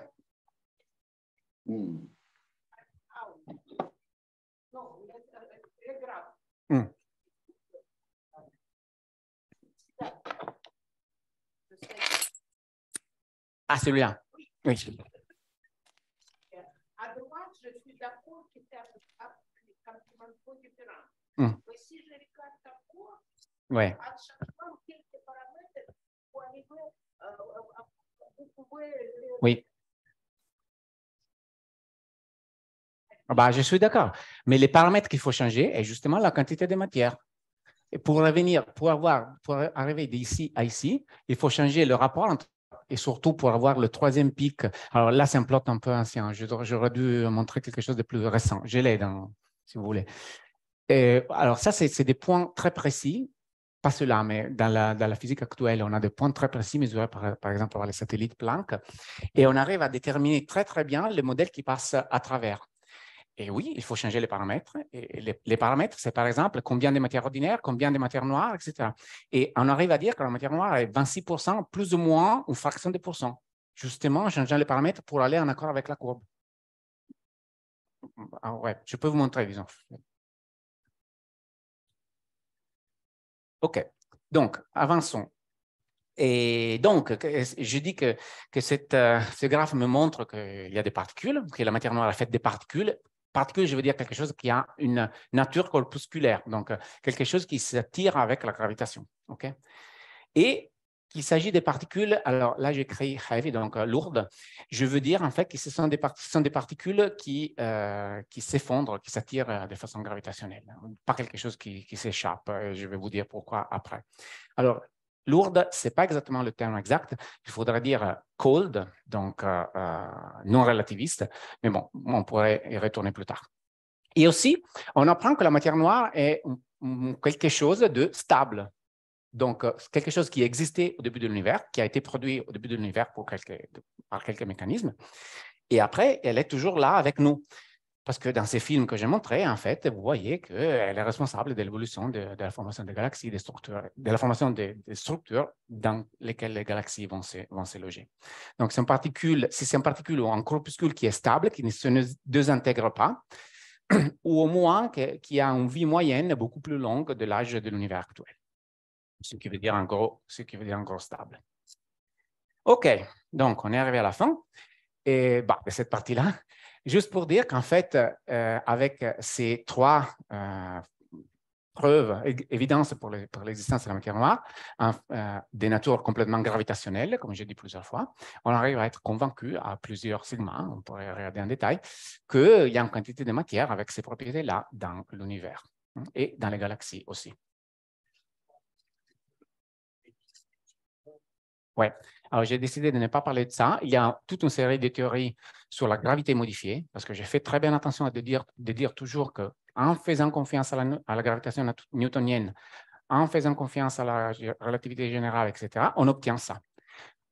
Ah, celui-là. Oui. À droite, je suis d'accord que c'est un complètement différent. Mais si je regarde ta courbe, ouais. à chaque fois, quelques paramètres pour arriver, vous pouvez... Oui. Bah, je suis d'accord. Mais les paramètres qu'il faut changer est justement la quantité de matière. Et pour arriver d'ici à ici, il faut changer le rapport entre, et surtout pour avoir le troisième pic. Alors là, c'est un plot un peu ancien. J'aurais dû montrer quelque chose de plus récent. Je l'ai si vous voulez. Et alors ça, c'est des points très précis. Pas ceux-là, mais dans la physique actuelle, on a des points très précis mesurés par exemple par les satellites Planck. Et on arrive à déterminer très, très bien les modèles qui passent à travers. Et oui, il faut changer les paramètres. Et les paramètres, c'est par exemple combien de matières ordinaires, combien de matières noires, etc. Et on arrive à dire que la matière noire est 26%, plus ou moins une fraction de pourcent. Justement, en changeant les paramètres pour aller en accord avec la courbe. Ah ouais, je peux vous montrer, disons. OK. Donc, avançons. Et donc, je dis que ce graphe me montre qu'il y a des particules, que la matière noire est faite des particules. Particules, je veux dire quelque chose qui a une nature corpusculaire, donc quelque chose qui s'attire avec la gravitation. Okay? Et qu'il s'agit des particules, alors là j'écris heavy, donc lourdes, je veux dire en fait que ce sont des particules qui s'effondrent, qui s'attirent de façon gravitationnelle, pas quelque chose qui s'échappe. Je vais vous dire pourquoi après. Alors, lourde, ce n'est pas exactement le terme exact, il faudrait dire cold, donc non relativiste, mais bon, on pourrait y retourner plus tard. Et aussi, on apprend que la matière noire est quelque chose de stable. Donc, quelque chose qui existait au début de l'univers, qui a été produit au début de l'univers par quelques mécanismes. Et après, elle est toujours là avec nous. Parce que dans ces films que j'ai montrés, en fait, vous voyez qu'elle est responsable de l'évolution de la formation des galaxies, des structures, de la formation des structures dans lesquelles les galaxies vont se loger. Donc, si c'est une particule ou un corpuscule qui est stable, qui ne se désintègre pas, ou au moins qui a une vie moyenne beaucoup plus longue de l'âge de l'univers actuel. Ce qui veut dire en gros stable. OK, donc on est arrivé à la fin de cette partie-là. Juste pour dire qu'en fait, avec ces trois preuves, évidences pour l'existence de la matière noire, des natures complètement gravitationnelles, comme j'ai dit plusieurs fois, on arrive à être convaincu à plusieurs segments, on pourrait regarder en détail, qu'il y a une quantité de matière avec ces propriétés-là dans l'univers et dans les galaxies aussi. Oui, alors j'ai décidé de ne pas parler de ça. Il y a toute une série de théories sur la gravité modifiée, parce que j'ai fait très bien attention de dire toujours qu'en faisant confiance à la gravitation newtonienne, en faisant confiance à la relativité générale, etc., on obtient ça.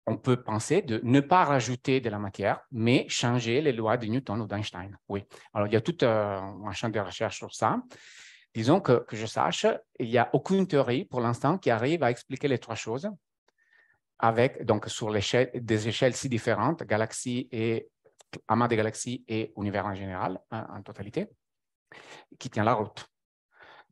On peut penser de ne pas rajouter de la matière, mais changer les lois de Newton ou d'Einstein. Oui, alors il y a tout un champ de recherche sur ça. Disons que je sache, il n'y a aucune théorie pour l'instant qui arrive à expliquer les trois choses donc sur des échelles si différentes, galaxies et amas de galaxies et univers en général, en totalité, qui tient la route.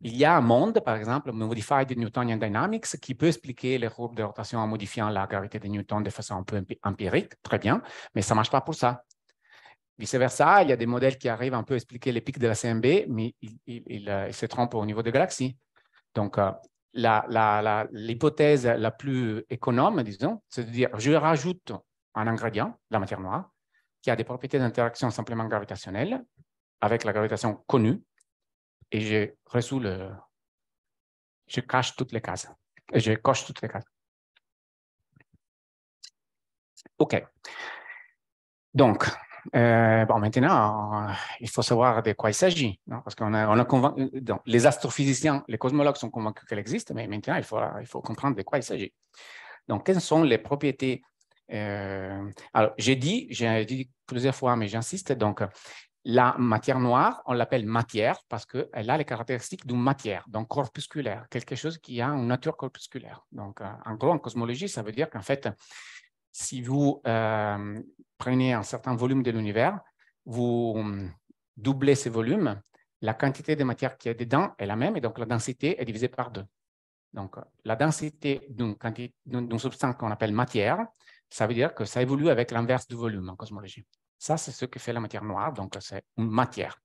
Il y a un monde, par exemple, Modified Newtonian Dynamics, qui peut expliquer les courbes de rotation en modifiant la gravité de Newton de façon un peu empirique, très bien, mais ça ne marche pas pour ça. Vice-versa, il y a des modèles qui arrivent un peu à expliquer les pics de la CMB, mais ils se trompent au niveau des galaxies. Donc, l'hypothèse la plus économe, disons, c'est de dire je rajoute un ingrédient, la matière noire, qui a des propriétés d'interaction simplement gravitationnelles avec la gravitation connue, et je cache toutes les cases. Et je coche toutes les cases. OK. Donc, maintenant, il faut savoir de quoi il s'agit, parce qu'on a convaincu, les astrophysiciens, les cosmologues sont convaincus qu'elle existe, mais maintenant, il faut comprendre de quoi il s'agit. Donc, quelles sont les propriétés? Alors, j'ai dit plusieurs fois, mais j'insiste, donc, la matière noire, on l'appelle matière parce qu'elle a les caractéristiques d'une matière, donc corpusculaire, quelque chose qui a une nature corpusculaire. Donc, en gros, en cosmologie, ça veut dire qu'en fait, si vous prenez un certain volume de l'univers, vous doublez ce volume, la quantité de matière qui est dedans est la même et donc la densité est divisée par 2. Donc, la densité d'une substance qu'on appelle matière, ça veut dire que ça évolue avec l'inverse du volume en cosmologie. Ça, c'est ce que fait la matière noire, donc c'est une matière.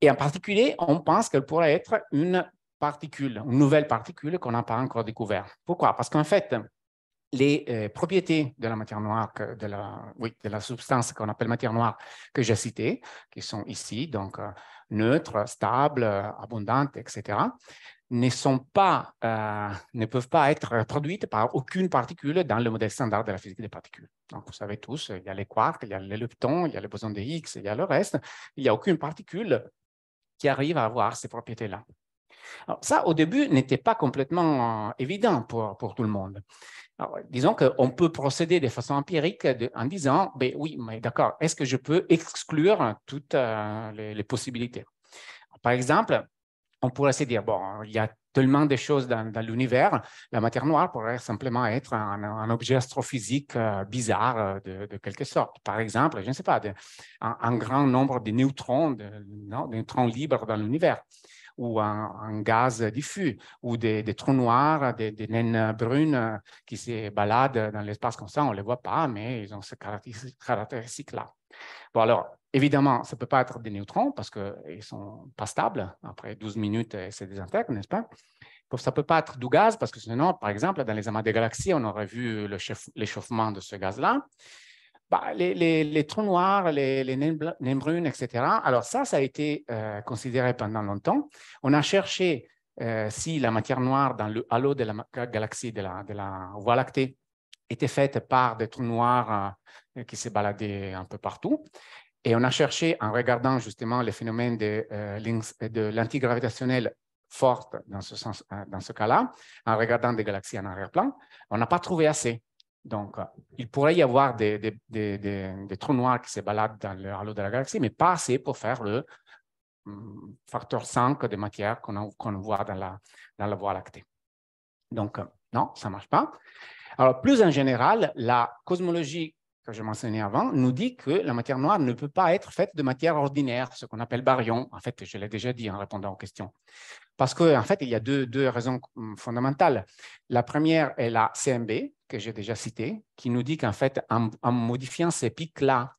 Et en particulier, on pense qu'elle pourrait être une particule, une nouvelle particule qu'on n'a pas encore découverte. Pourquoi? Parce qu'en fait, les propriétés de la matière noire, de la substance qu'on appelle matière noire que j'ai citée, qui sont ici, donc neutres, stables, abondantes, etc., ne peuvent pas être produites par aucune particule dans le modèle standard de la physique des particules. Donc, vous savez tous, il y a les quarks, il y a les leptons, il y a les bosons de Higgs, il y a le reste. Il n'y a aucune particule qui arrive à avoir ces propriétés-là. Alors, ça, au début, n'était pas complètement évident pour tout le monde. Alors, disons qu'on peut procéder de façon empirique en disant, ben oui, mais d'accord, est-ce que je peux exclure toutes les possibilités? Par exemple, on pourrait se dire, bon, il y a tellement de choses dans l'univers, la matière noire pourrait simplement être un objet astrophysique bizarre de quelque sorte. Par exemple, je ne sais pas, un grand nombre de neutrons, de neutrons libres dans l'univers. ou un gaz diffus, ou des trous noirs, des naines brunes qui se baladent dans l'espace comme ça, on ne les voit pas, mais ils ont ces caractéristiques-là. Bon, alors, évidemment, ça ne peut pas être des neutrons parce qu'ils ne sont pas stables. Après 12 minutes, ils se désintègrent, n'est-ce pas? Ça ne peut pas être du gaz parce que sinon, par exemple, dans les amas de galaxies, on aurait vu l'échauffement de ce gaz-là. Bah, les trous noirs, les naines brunes, etc. Alors ça a été considéré pendant longtemps. On a cherché si la matière noire dans le halo de la galaxie, de la Voie lactée, était faite par des trous noirs qui se baladaient un peu partout. Et on a cherché, en regardant justement les phénomènes de l'antigravitationnel forte dans ce cas-là, en regardant des galaxies en arrière-plan, on n'a pas trouvé assez. Donc, il pourrait y avoir des trous noirs qui se baladent dans le halo de la galaxie, mais pas assez pour faire le facteur 5 de matière qu'on voit dans la Voie lactée. Donc, non, ça ne marche pas. Alors, plus en général, la cosmologie que je mentionnais avant nous dit que la matière noire ne peut pas être faite de matière ordinaire, ce qu'on appelle baryon. En fait, je l'ai déjà dit en répondant aux questions. Parce qu'en fait, il y a deux raisons fondamentales. La première est la CMB, que j'ai déjà citée, qui nous dit qu'en fait, en modifiant ces pics-là,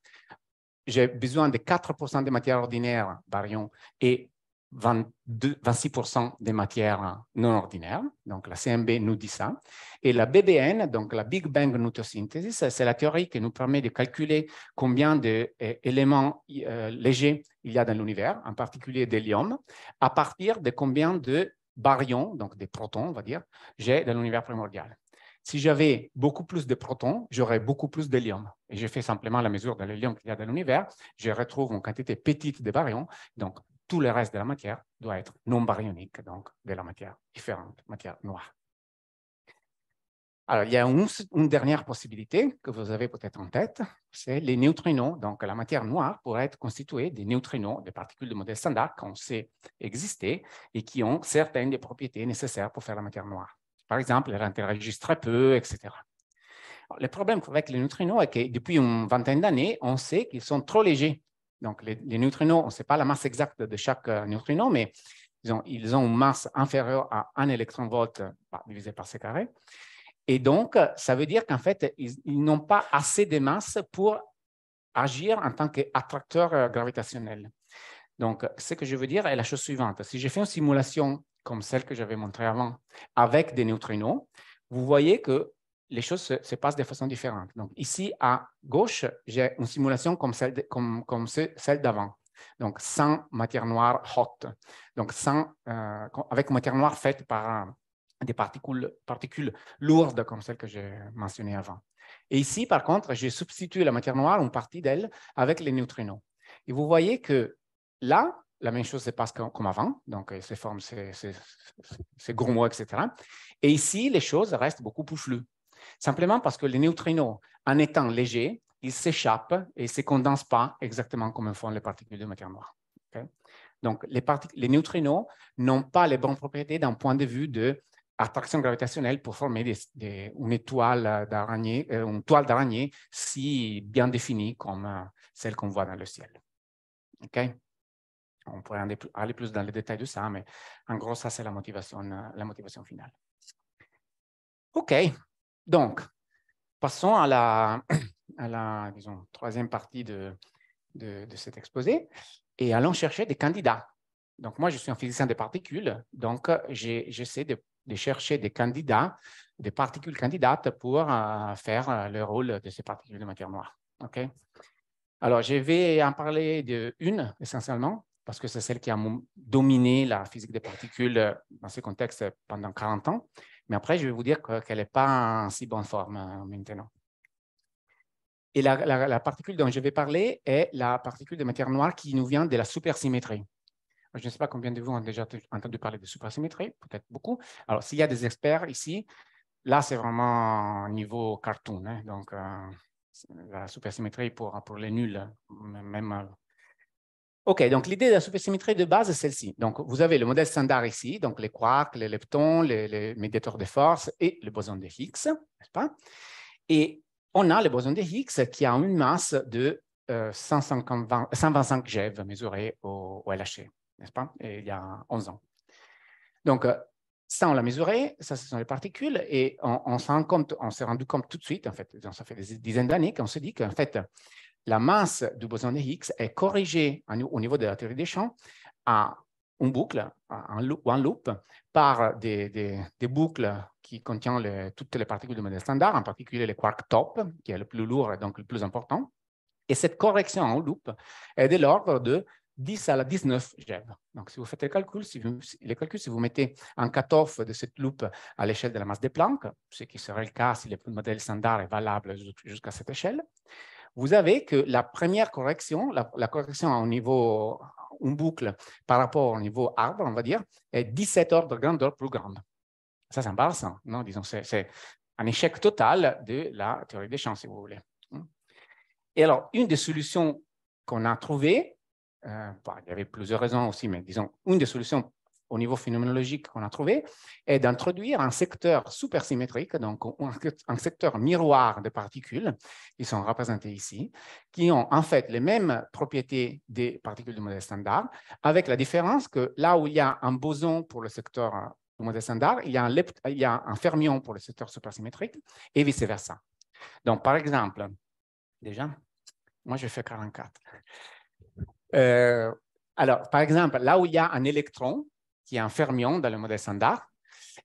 j'ai besoin de 4% de matière ordinaire, baryon, et 26% des matières non ordinaires. Donc, la CMB nous dit ça. Et la BBN, donc la Big Bang nucléosynthèse, c'est la théorie qui nous permet de calculer combien d'éléments légers il y a dans l'univers, en particulier d'hélium, à partir de combien de baryons, donc des protons, on va dire, j'ai dans l'univers primordial. Si j'avais beaucoup plus de protons, j'aurais beaucoup plus d'hélium. Et je fais simplement la mesure de l'hélium qu'il y a dans l'univers. Je retrouve une quantité petite de baryons. Donc, tout le reste de la matière doit être non baryonique, donc de la matière différente, matière noire. Alors, il y a une dernière possibilité que vous avez peut-être en tête, c'est les neutrinos. Donc, la matière noire pourrait être constituée des neutrinos, des particules de modèle standard qu'on sait exister et qui ont certaines des propriétés nécessaires pour faire la matière noire. Par exemple, elles interagissent très peu, etc. Alors, le problème avec les neutrinos est que depuis une vingtaine d'années, on sait qu'ils sont trop légers. Donc, les neutrinos, on ne sait pas la masse exacte de chaque neutrino, mais ils ont une masse inférieure à 1 électron-volt divisé par c carré. Et donc, ça veut dire qu'en fait, ils n'ont pas assez de masse pour agir en tant qu'attracteur gravitationnel. Donc, ce que je veux dire est la chose suivante. Si j'ai fait une simulation comme celle que j'avais montrée avant avec des neutrinos, vous voyez que les choses se passent de façon différente. Donc, ici, à gauche, j'ai une simulation comme celle d'avant. Donc, sans matière noire hot. Donc, avec matière noire faite par des particules lourdes comme celles que j'ai mentionnées avant. Et ici, par contre, j'ai substitué la matière noire, une partie d'elle, avec les neutrinos. Et vous voyez que là, la même chose se passe comme avant, donc se forment ces gros mots, etc. Et ici, les choses restent beaucoup plus floues. Simplement parce que les neutrinos, en étant légers, ils s'échappent et ne se condensent pas exactement comme font les particules de matière noire. Okay? Donc, les neutrinos n'ont pas les bonnes propriétés d'un point de vue de attraction gravitationnelle pour former une toile d'araignée si bien définie comme celle qu'on voit dans le ciel. Okay? On pourrait aller plus dans les détails de ça, mais en gros, ça, c'est la motivation finale. OK. Donc, passons à la disons, troisième partie de cet exposé et allons chercher des candidats. Donc, moi, je suis un physicien des particules, donc j'essaie de chercher des candidats, des particules candidates pour faire le rôle de ces particules de matière noire. OK? Alors, je vais en parler d'une essentiellement, parce que c'est celle qui a dominé la physique des particules dans ce contexte pendant 40 ans. Mais après, je vais vous dire qu'elle n'est pas en si bonne forme maintenant. Et la particule dont je vais parler est la particule de matière noire qui nous vient de la supersymétrie. Je ne sais pas combien de vous ont déjà entendu parler de supersymétrie, peut-être beaucoup. Alors, s'il y a des experts ici, là, c'est vraiment niveau cartoon. Hein, donc, la supersymétrie pour les nuls, même. OK, donc l'idée de la supersymétrie de base est celle-ci. Donc, vous avez le modèle standard ici, donc les quarks, les leptons, les médiateurs de force et le boson de Higgs, n'est-ce pas? Et on a le boson de Higgs qui a une masse de 125 GeV mesurée au LHC. n'est-ce pas? Et il y a 11 ans. Donc, ça, on l'a mesuré, ça, ce sont les particules, et on s'est rendu compte tout de suite, en fait, ça fait des dizaines d'années qu'on se dit qu'en fait, la masse du boson de Higgs est corrigée au niveau de la théorie des champs à une boucle, un loop, par des boucles qui contiennent toutes les particules du modèle standard, en particulier les quarks top, qui est le plus lourd et donc le plus important. Et cette correction en loop est de l'ordre de 10 à la 19 GeV. Donc, si vous faites les calculs, si vous mettez un cutoff de cette loupe à l'échelle de la masse de Planck, ce qui serait le cas si le modèle standard est valable jusqu'à cette échelle, vous avez que la première correction, la correction au niveau une boucle par rapport au niveau arbre, on va dire, est 17 ordres de grandeur plus grande. Ça, c'est embarrassant, non? Disons, c'est un échec total de la théorie des champs, si vous voulez. Et alors, une des solutions qu'on a trouvées, il y avait plusieurs raisons aussi, mais disons, une des solutions au niveau phénoménologique qu'on a trouvé est d'introduire un secteur supersymétrique, donc un secteur miroir de particules qui sont représentées ici, qui ont en fait les mêmes propriétés des particules du modèle standard, avec la différence que là où il y a un boson pour le secteur du modèle standard, il y a un fermion pour le secteur supersymétrique et vice-versa. Donc, par exemple, déjà, moi je fais 44. Alors, par exemple, là où il y a un électron, qui est un fermion dans le modèle standard,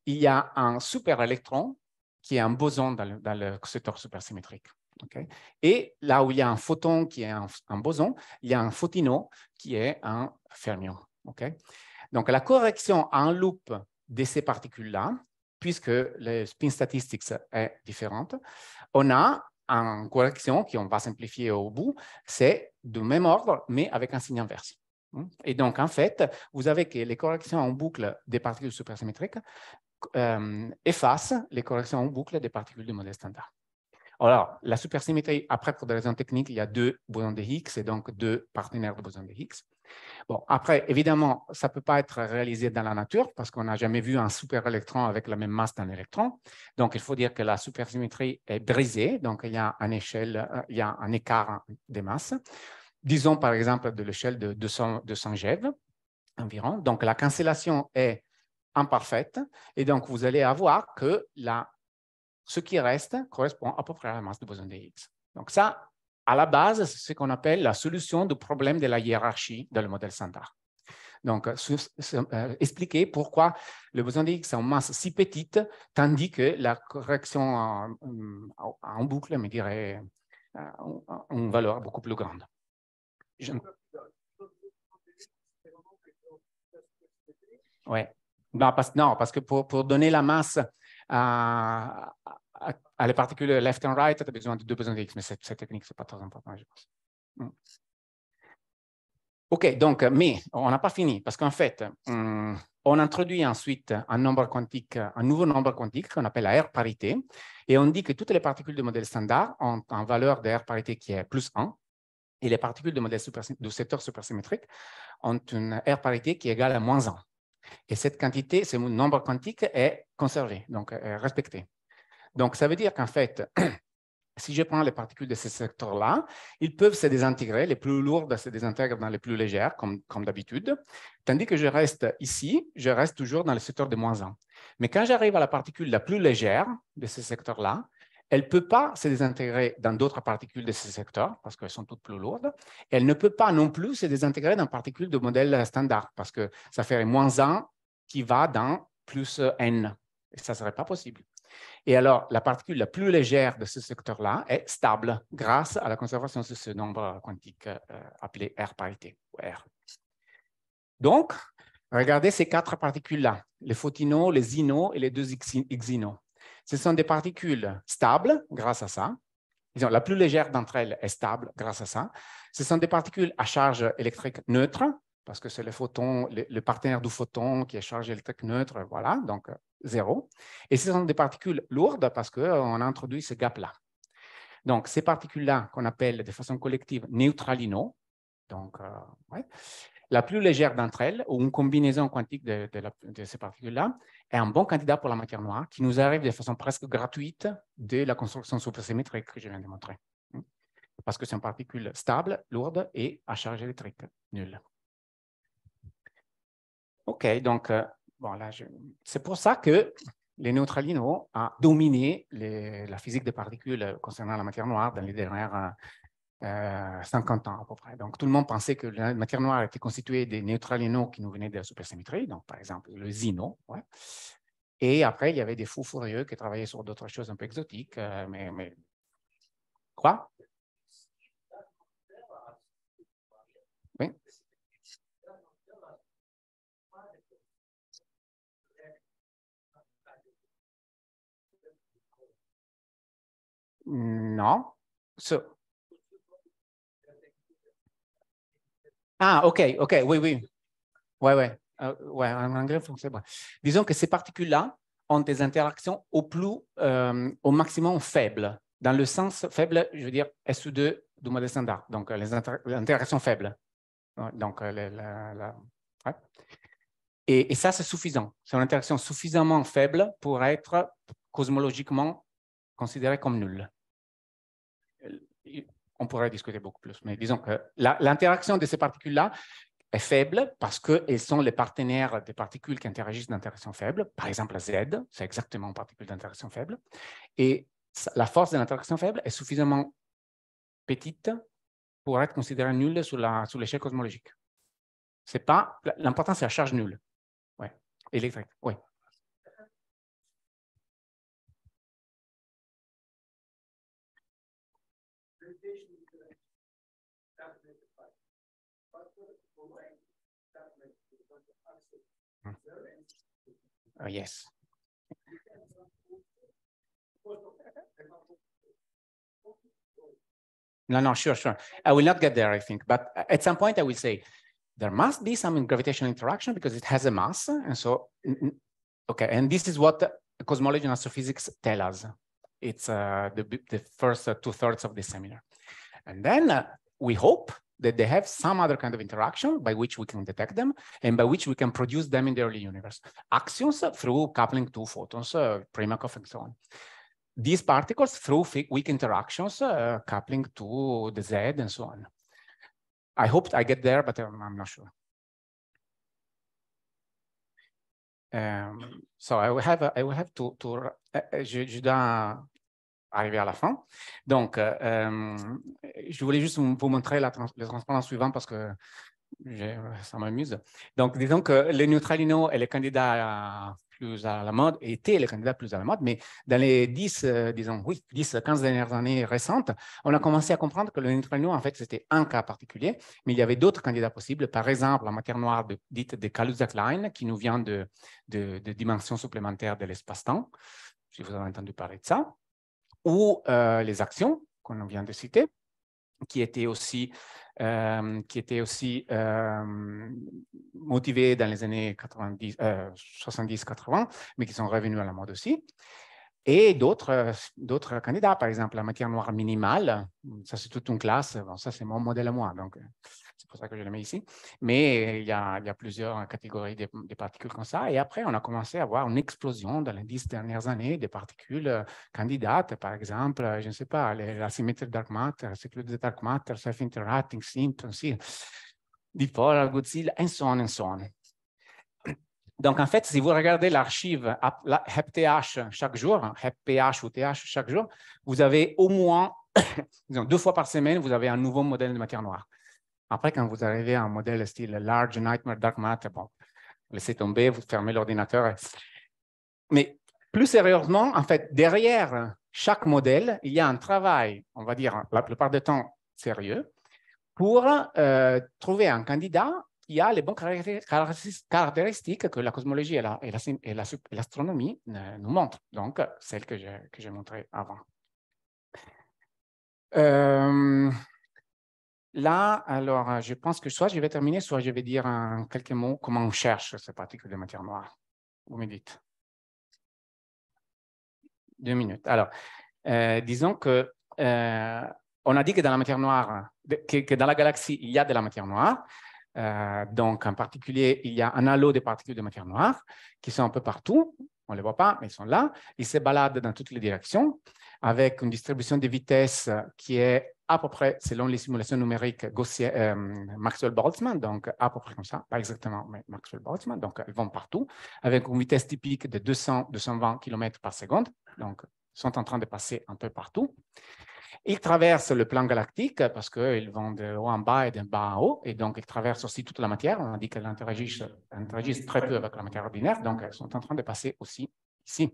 il y a un super-électron qui est un boson dans le secteur supersymétrique. Okay? Et là où il y a un photon qui est un boson, il y a un photino qui est un fermion. Okay? Donc, la correction en loop de ces particules-là, puisque le spin statistics est différente, on a une correction qui on va simplifier au bout, c'est du même ordre, mais avec un signe inverse. Et donc, en fait, vous avez que les corrections en boucle des particules supersymétriques effacent les corrections en boucle des particules du modèle standard. Alors, la supersymétrie, après, pour des raisons techniques, il y a deux bosons de Higgs et donc deux partenaires de bosons de Higgs. Bon, après, évidemment, ça ne peut pas être réalisé dans la nature parce qu'on n'a jamais vu un super-électron avec la même masse d'un électron. Donc, il faut dire que la supersymétrie est brisée. Donc, il y a un écart des masses. Disons, par exemple, de l'échelle de 200 GeV environ. Donc, la cancellation est imparfaite. Et donc, vous allez avoir que ce qui reste correspond à peu près à la masse du boson de Higgs. Donc, ça, à la base, c'est ce qu'on appelle la solution du problème de la hiérarchie dans le modèle standard. Donc, expliquer pourquoi le boson de Higgs a une masse si petite, tandis que la correction en boucle me dirait une valeur beaucoup plus grande. Oui. Non, parce que pour donner la masse à les particules left and right, tu as besoin de deux bosons de Higgs, mais cette technique, ce n'est pas très important, je pense. OK, donc, mais on n'a pas fini, parce qu'en fait, on introduit ensuite un nouveau nombre quantique qu'on appelle la R parité, et on dit que toutes les particules du modèle standard ont une valeur de R parité qui est plus 1, et les particules du secteur supersymétrique ont une R parité qui est égale à moins 1. Et cette quantité, ce nombre quantique est conservé, donc est respecté. Donc, ça veut dire qu'en fait, si je prends les particules de ce secteur-là, ils peuvent se désintégrer. Les plus lourdes se désintègrent dans les plus légères, comme d'habitude. Tandis que je reste ici, je reste toujours dans le secteur de moins 1. Mais quand j'arrive à la particule la plus légère de ce secteur-là, elle ne peut pas se désintégrer dans d'autres particules de ce secteur, parce qu'elles sont toutes plus lourdes. Elle ne peut pas non plus se désintégrer dans particules de modèle standard, parce que ça ferait moins 1 qui va dans plus n. Et ça ne serait pas possible. Et alors, la particule la plus légère de ce secteur-là est stable grâce à la conservation de ce nombre quantique appelé R parité, R. Donc, regardez ces quatre particules-là, les photinos, les inos et les deux excinos. Ce sont des particules stables grâce à ça. Disons, la plus légère d'entre elles est stable grâce à ça. Ce sont des particules à charge électrique neutre, parce que c'est le photon, le partenaire du photon qui est charge électrique neutre, voilà, donc 0. Et ce sont des particules lourdes parce qu'on a introduit ce gap-là. Donc, ces particules-là qu'on appelle de façon collective neutralino, donc, ouais, la plus légère d'entre elles, ou une combinaison quantique de ces particules-là, est un bon candidat pour la matière noire qui nous arrive de façon presque gratuite de la construction supersymétrique que je viens de montrer. Parce que c'est une particule stable, lourde et à charge électrique nulle. OK, donc, bon, là, c'est pour ça que les neutralinos ont dominé la physique des particules concernant la matière noire dans les dernières 50 ans à peu près. Donc, tout le monde pensait que la matière noire était constituée des neutralinos qui nous venaient de la supersymétrie, donc par exemple le ZINO. Ouais. Et après, il y avait des fous furieux qui travaillaient sur d'autres choses un peu exotiques. Mais... Quoi? Oui. Non. Ah, OK, oui, oui. Ouais, en anglais, français. Ouais. Disons que ces particules-là ont des interactions au maximum faibles. Dans le sens faible, je veux dire SU2 du modèle standard, donc les interactions faibles. Donc, ouais. Et ça, c'est suffisant. C'est une interaction suffisamment faible pour être cosmologiquement considérée comme nulle. On pourrait discuter beaucoup plus, mais disons que l'interaction de ces particules-là est faible parce qu'elles sont les partenaires des particules qui interagissent d'interaction faible. Par exemple, Z, c'est exactement une particule d'interaction faible. Et la force de l'interaction faible est suffisamment petite pour être considérée nulle sous l'échelle cosmologique. L'important, c'est la charge nulle. Ouais. Électrique, oui. Yes. No, sure. I will not get there, I think. But at some point, I will say, there must be some gravitational interaction because it has a mass. And so, okay, and this is what cosmology and astrophysics tell us. It's the first 2/3 of the seminar. And then we hope that they have some other kind of interaction by which we can detect them and by which we can produce them in the early universe. Axions through coupling to photons, Primakov and so on. These particles through weak interactions, coupling to the Z and so on. I hope I get there, but I'm not sure. So I will have to je dois arriver à la fin. Donc, je voulais juste vous montrer le transparent suivant parce que ça m'amuse. Donc, disons que les neutralinos et les candidats plus à la mode étaient les candidats plus à la mode, mais dans les 10-15 dernières années récentes, on a commencé à comprendre que le neutralino, en fait, c'était un cas particulier, mais il y avait d'autres candidats possibles. Par exemple, la matière noire dite de Kaluza-Klein, qui nous vient de dimensions supplémentaires de l'espace-temps, si vous avez entendu parler de ça, ou les actions qu'on vient de citer, qui étaient aussi motivés dans les années 70-80, mais qui sont revenus à la mode aussi. Et d'autres candidats, par exemple, la matière noire minimale, ça c'est toute une classe, bon, ça c'est mon modèle à moi, donc c'est pour ça que je le mets ici. Mais il y a plusieurs catégories de particules comme ça. Et après, on a commencé à voir une explosion dans les 10 dernières années des particules candidates, par exemple, je ne sais pas, la symétrie dark matter, secluded dark matter, self-interacting, symptom, dipolar, Godzilla, and so on and so on. Donc, en fait, si vous regardez l'archive HepTH chaque jour, HepPH ou TH chaque jour, vous avez au moins, disons, 2 fois par semaine, vous avez un nouveau modèle de matière noire. Après, quand vous arrivez à un modèle style Large Nightmare Dark Matter, bon, laissez tomber, vous fermez l'ordinateur. Mais plus sérieusement, en fait, derrière chaque modèle, il y a un travail, on va dire, la plupart du temps sérieux, pour trouver un candidat qui a les bonnes caractéristiques que la cosmologie et l'astronomie nous montrent, donc celles que j'ai montrées avant. Là, alors, je pense que soit je vais terminer, soit je vais dire en quelques mots comment on cherche ces particules de matière noire. Vous me dites. 2 minutes. Alors, disons que on a dit que dans la matière noire, que dans la galaxie, il y a de la matière noire. Donc, en particulier, il y a un halo de particules de matière noire qui sont un peu partout. On ne les voit pas, mais ils sont là. Ils se baladent dans toutes les directions avec une distribution de vitesse qui est à peu près selon les simulations numériques Maxwell-Boltzmann, donc à peu près comme ça, pas exactement, mais Maxwell-Boltzmann, donc elles vont partout, avec une vitesse typique de 200-220 km par seconde, donc sont en train de passer un peu partout. Ils traversent le plan galactique parce qu'ils vont de haut en bas et de bas en haut, et donc ils traversent aussi toute la matière. On a dit qu'elles interagissent très peu avec la matière ordinaire, donc elles sont en train de passer aussi ici.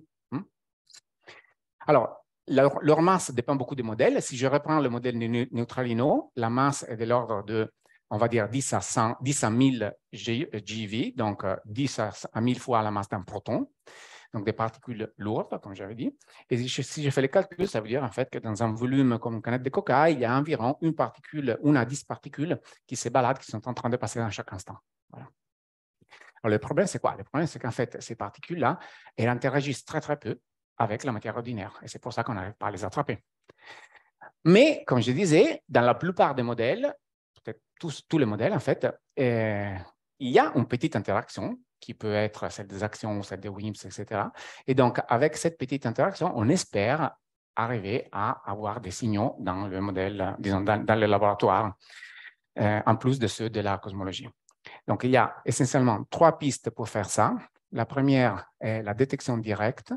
Alors, leur masse dépend beaucoup des modèles. Si je reprends le modèle Neutralino, la masse est de l'ordre de, on va dire, 10 à 1000 GeV, donc 10 à 1000 fois la masse d'un proton. Donc des particules lourdes, comme j'avais dit. Et si je fais les calculs, ça veut dire en fait que dans un volume comme une canette de coca, il y a environ une à 10 particules qui se baladent, qui sont en train de passer dans chaque instant. Voilà. Alors le problème, c'est quoi? Le problème, c'est qu'en fait, ces particules-là, elles interagissent très, très peu avec la matière ordinaire. Et c'est pour ça qu'on n'arrive pas à les attraper. Mais, comme je disais, dans la plupart des modèles, peut-être tous les modèles, en fait, il y a une petite interaction qui peut être celle des actions, celle des WIMPs, etc. Et donc, avec cette petite interaction, on espère arriver à avoir des signaux dans le modèle, disons, dans le laboratoire, en plus de ceux de la cosmologie. Donc, il y a essentiellement 3 pistes pour faire ça. La première est la détection directe.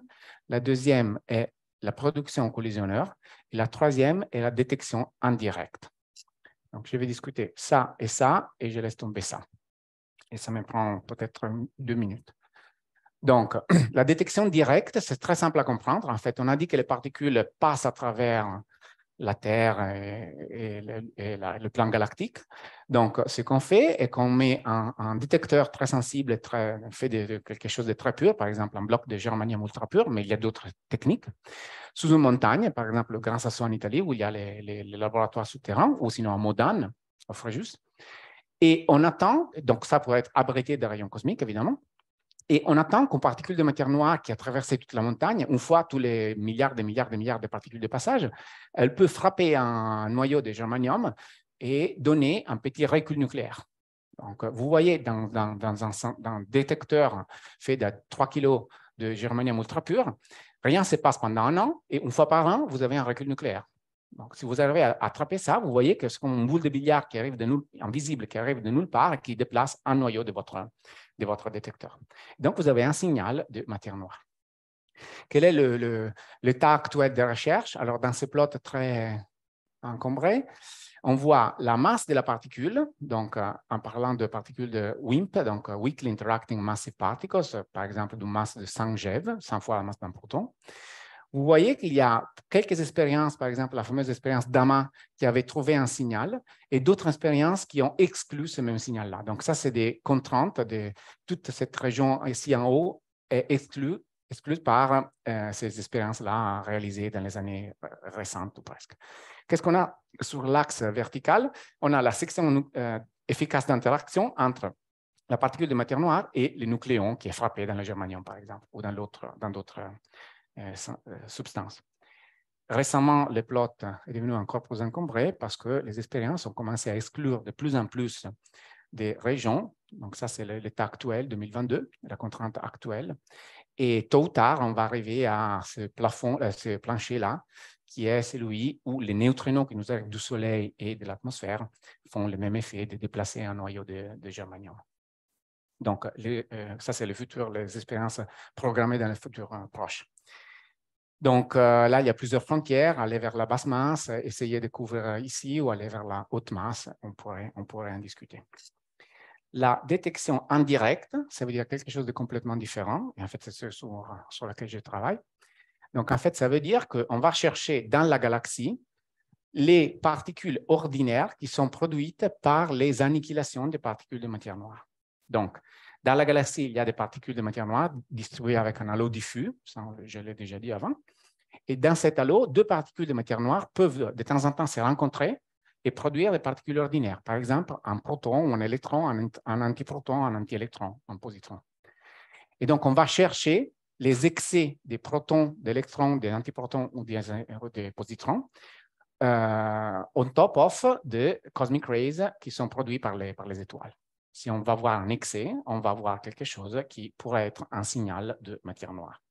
La deuxième est la production collisionneur. Et la troisième est la détection indirecte. Donc, je vais discuter ça, et je laisse tomber ça. Et ça me prend peut-être 2 minutes. Donc, la détection directe, c'est très simple à comprendre. En fait, on a dit que les particules passent à travers la Terre et le plan galactique. Donc, ce qu'on fait est qu'on met un détecteur très sensible, fait de quelque chose de très pur, par exemple un bloc de germanium ultra pur, mais il y a d'autres techniques, sous une montagne, par exemple le Gran Sasso en Italie, où il y a les laboratoires souterrains, ou sinon à Modane, au Fréjus. Et on attend, donc ça pourrait être abrité des rayons cosmiques, évidemment, et on attend qu'une particule de matière noire qui a traversé toute la montagne, une fois tous les milliards de particules de passage, elle peut frapper un noyau de germanium et donner un petit recul nucléaire. Donc, vous voyez, dans un détecteur fait de 3 kg de germanium ultra pur, rien ne se passe pendant un an, et une fois par an, vous avez un recul nucléaire. Donc, si vous arrivez à attraper ça, vous voyez que c'est comme une boule de billard qui arrive invisible, qui arrive de nulle part et qui déplace un noyau de votre détecteur. Donc, vous avez un signal de matière noire. Quel est l'état actuel des recherches? Alors, dans ce plot très encombré, on voit la masse de la particule, donc en parlant de particules de WIMP, donc Weakly Interacting Massive Particles, par exemple d'une masse de 100 GeV, 100 fois la masse d'un proton. Vous voyez qu'il y a quelques expériences, par exemple la fameuse expérience d'Ama qui avait trouvé un signal et d'autres expériences qui ont exclu ce même signal-là. Donc ça, c'est des contraintes de toute cette région ici en haut est exclue par ces expériences-là réalisées dans les années récentes ou presque. Qu'est-ce qu'on a sur l'axe vertical? On a la section efficace d'interaction entre la particule de matière noire et le nucléon qui est frappé dans le germanium, par exemple, ou dans d'autres substances. Récemment, le plot est devenu encore plus encombré parce que les expériences ont commencé à exclure de plus en plus des régions. Donc ça, c'est l'état actuel 2022, la contrainte actuelle. Et tôt ou tard, on va arriver à ce plafond, ce plancher-là, qui est celui où les neutrinos qui nous arrivent du Soleil et de l'atmosphère font le même effet de déplacer un noyau de germanium. Donc, ça, c'est le futur, les expériences programmées dans le futur proche. Donc, là, il y a plusieurs frontières, aller vers la basse masse, essayer de couvrir ici ou aller vers la haute masse, on pourrait en discuter. La détection indirecte, ça veut dire quelque chose de complètement différent, et en fait, c'est ce sur lequel je travaille. Donc, en fait, ça veut dire qu'on va chercher dans la galaxie les particules ordinaires qui sont produites par les annihilations des particules de matière noire. Donc, dans la galaxie, il y a des particules de matière noire distribuées avec un halo diffus, ça, je l'ai déjà dit avant. Et dans cet halo, 2 particules de matière noire peuvent de temps en temps se rencontrer et produire des particules ordinaires. Par exemple, un proton ou un électron, un antiproton, un antiélectron, un positron. Et donc, on va chercher les excès des protons, d'électrons, des antiprotons ou des positrons on top of de cosmic rays qui sont produits par les étoiles. Si on va voir un excès, on va voir quelque chose qui pourrait être un signal de matière noire.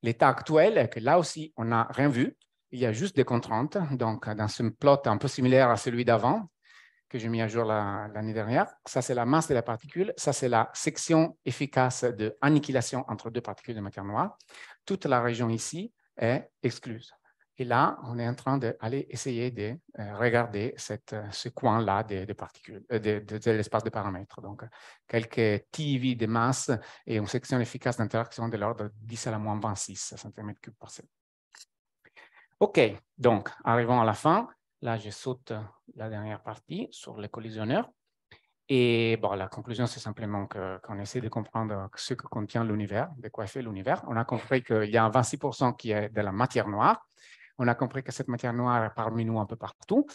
L'état actuel est que là aussi, on n'a rien vu. il y a juste des contraintes. Donc, dans ce plot un peu similaire à celui d'avant, que j'ai mis à jour l'année dernière, ça, c'est la masse de la particule. Ça, c'est la section efficace d'annihilation entre deux particules de matière noire. Toute la région ici est excluse. Et là, on est en train d'aller essayer de regarder ce coin-là des particules, de l'espace de paramètres. Donc, quelques TeV de masse et une section efficace d'interaction de l'ordre de 10 à la moins 26 cm3 par seconde. OK, donc, arrivons à la fin. Là, je saute la dernière partie sur les collisionneurs. Et bon, la conclusion, c'est simplement qu'on essaie de comprendre ce que contient l'univers, de quoi fait l'univers. On a compris qu'il y a 26% qui est de la matière noire. On a compris que cette matière noire est parmi nous un peu partout,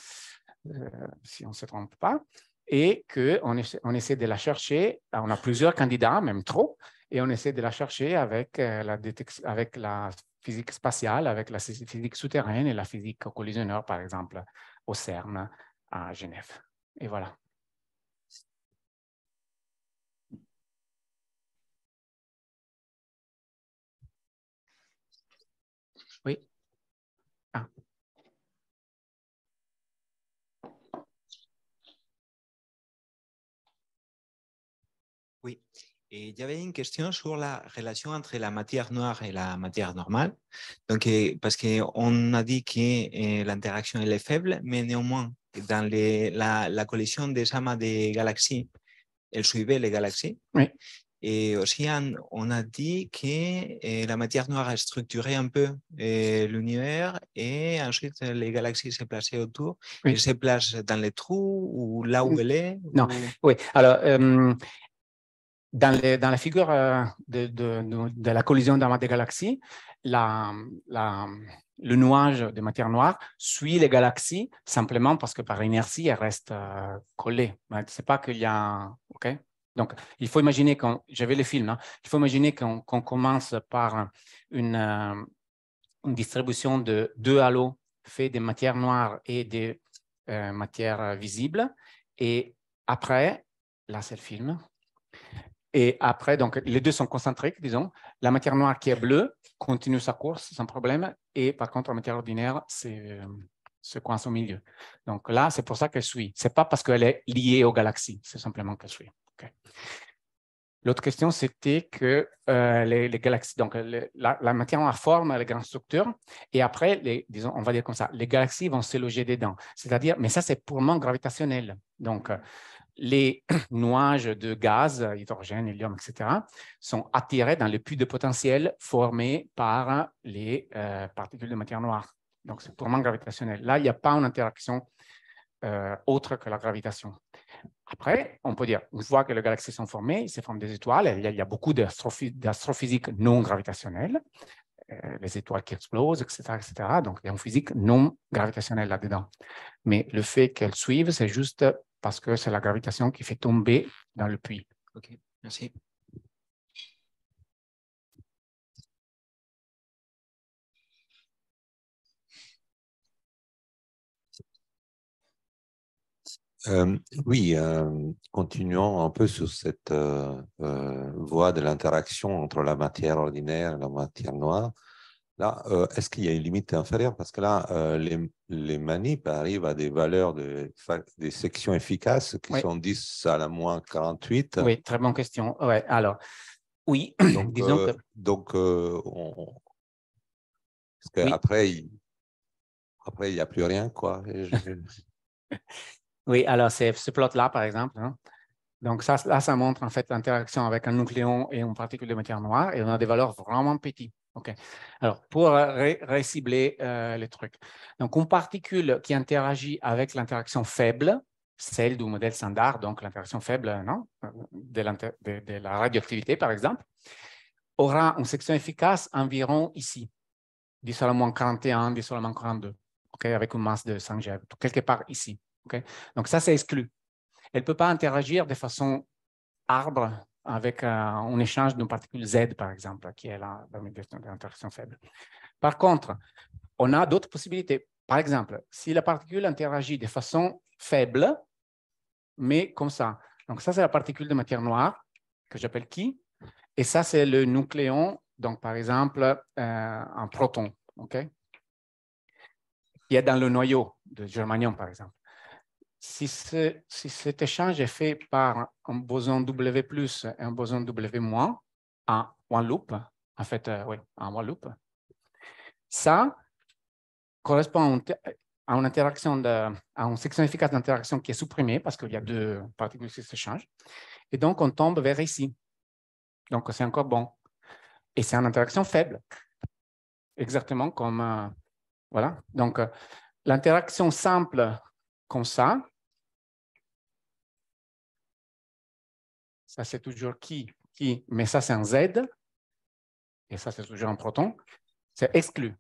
si on ne se trompe pas, et qu'on essaie de la chercher. On a plusieurs candidats, même trop, et on essaie de la chercher avec la physique spatiale, avec la physique souterraine et la physique collisionneur, par exemple, au CERN à Genève. Et voilà. Oui. Ah. Oui, et il y avait une question sur la relation entre la matière noire et la matière normale. Donc, parce qu'on a dit que l'interaction elle est faible, mais néanmoins, dans la collision des amas des galaxies, elle suivait les galaxies. Oui. Et aussi, on a dit que la matière noire a structuré un peu l'univers et ensuite les galaxies se plaçaient autour. Oui. Elles se placent dans les trous ou là où elle est. Non, oui. Alors, dans la figure de la collision d'amas des galaxies, le nuage de matière noire suit les galaxies simplement parce que par inertie, elles restent collées. Ce n'est pas qu'il y a... OK? Donc, il faut imaginer j'avais le film, hein, il faut imaginer qu'on commence par une distribution de deux halos faits de matière noire et de matière visible. Et après, là, c'est le film. Et après, donc, les deux sont concentriques, disons. La matière noire qui est bleue continue sa course sans problème. Et par contre, la matière ordinaire se coince au milieu. Donc là, c'est pour ça qu'elle suit. Ce n'est pas parce qu'elle est liée aux galaxies, c'est simplement qu'elle suit. Okay. L'autre question, c'était que les galaxies, donc la matière noire forme les grandes structures et après, disons, on va dire comme ça, les galaxies vont se loger dedans. C'est-à-dire, mais ça, c'est purement gravitationnel. Donc, les nuages de gaz, hydrogène, hélium, etc., sont attirés dans le puits de potentiel formé par les particules de matière noire. Donc, c'est purement gravitationnel. Là, il n'y a pas une interaction autre que la gravitation. Après, on peut dire, une fois que les galaxies sont formées, ils se forment des étoiles. Il y a beaucoup d'astrophysique non gravitationnelle, les étoiles qui explosent, etc., etc. Donc, il y a une physique non gravitationnelle là-dedans. Mais le fait qu'elles suivent, c'est juste parce que c'est la gravitation qui fait tomber dans le puits. OK, merci. Oui, continuons un peu sur cette voie de l'interaction entre la matière ordinaire et la matière noire. Là, est-ce qu'il y a une limite inférieure? Parce que là, les manips arrivent à des valeurs des sections efficaces qui sont 10 à la moins 48. Oui, très bonne question. Ouais, alors, oui, donc, disons que... parce qu'après, il n'y a plus rien, quoi. Oui, alors c'est ce plot-là, par exemple. Hein. Donc, là, ça montre en fait l'interaction avec un nucléon et une particule de matière noire et on a des valeurs vraiment petites. OK. Alors, pour recibler les trucs. Donc, une particule qui interagit avec l'interaction faible, celle du modèle standard, donc l'interaction faible non, de la radioactivité, par exemple, aura une section efficace environ ici, 10 à la moins 41, 10 à la moins 42, okay, avec une masse de 5 G, quelque part ici. Okay. Donc, ça, c'est exclu. Elle ne peut pas interagir de façon arbre avec un échange d'une particule Z, par exemple, qui est la médiation d'interaction faible. Par contre, on a d'autres possibilités. Par exemple, si la particule interagit de façon faible, mais comme ça. Donc, ça, c'est la particule de matière noire que j'appelle qui? Et ça, c'est le nucléon, donc par exemple, un proton. Okay? il y a dans le noyau de germanium, par exemple. Si cet échange est fait par un boson W+ et un boson W- en one loop, en fait, oui, en one loop, ça correspond à une interaction, à une section efficace d'interaction qui est supprimée parce qu'il y a deux particules qui s'échangent. Et donc, on tombe vers ici. Donc, c'est encore bon. Et c'est une interaction faible. Exactement comme, voilà. Donc, l'interaction simple comme ça c'est toujours qui, mais ça, c'est un Z. Et ça, c'est toujours un proton. C'est exclu.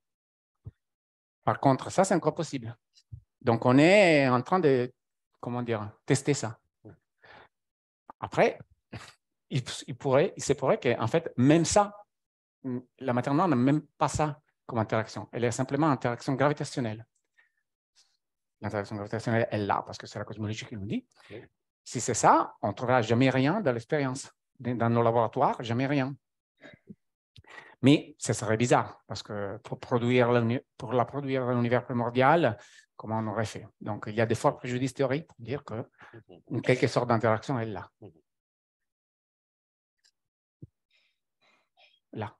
Par contre, ça, c'est encore possible. Donc, on est en train de, comment dire, tester ça. Après, il se pourrait qu'en fait, même ça, la matière noire n'a même pas ça comme interaction. Elle est simplement interaction gravitationnelle. L'interaction gravitationnelle est là parce que c'est la cosmologie qui nous dit. Okay. Si c'est ça, on ne trouvera jamais rien dans l'expérience. Dans nos laboratoires, jamais rien. Mais ce serait bizarre parce que pour la produire dans l'univers primordial, comment on aurait fait? Donc, il y a des forts préjudices théoriques pour dire qu'une quelque sorte d'interaction est là. Là.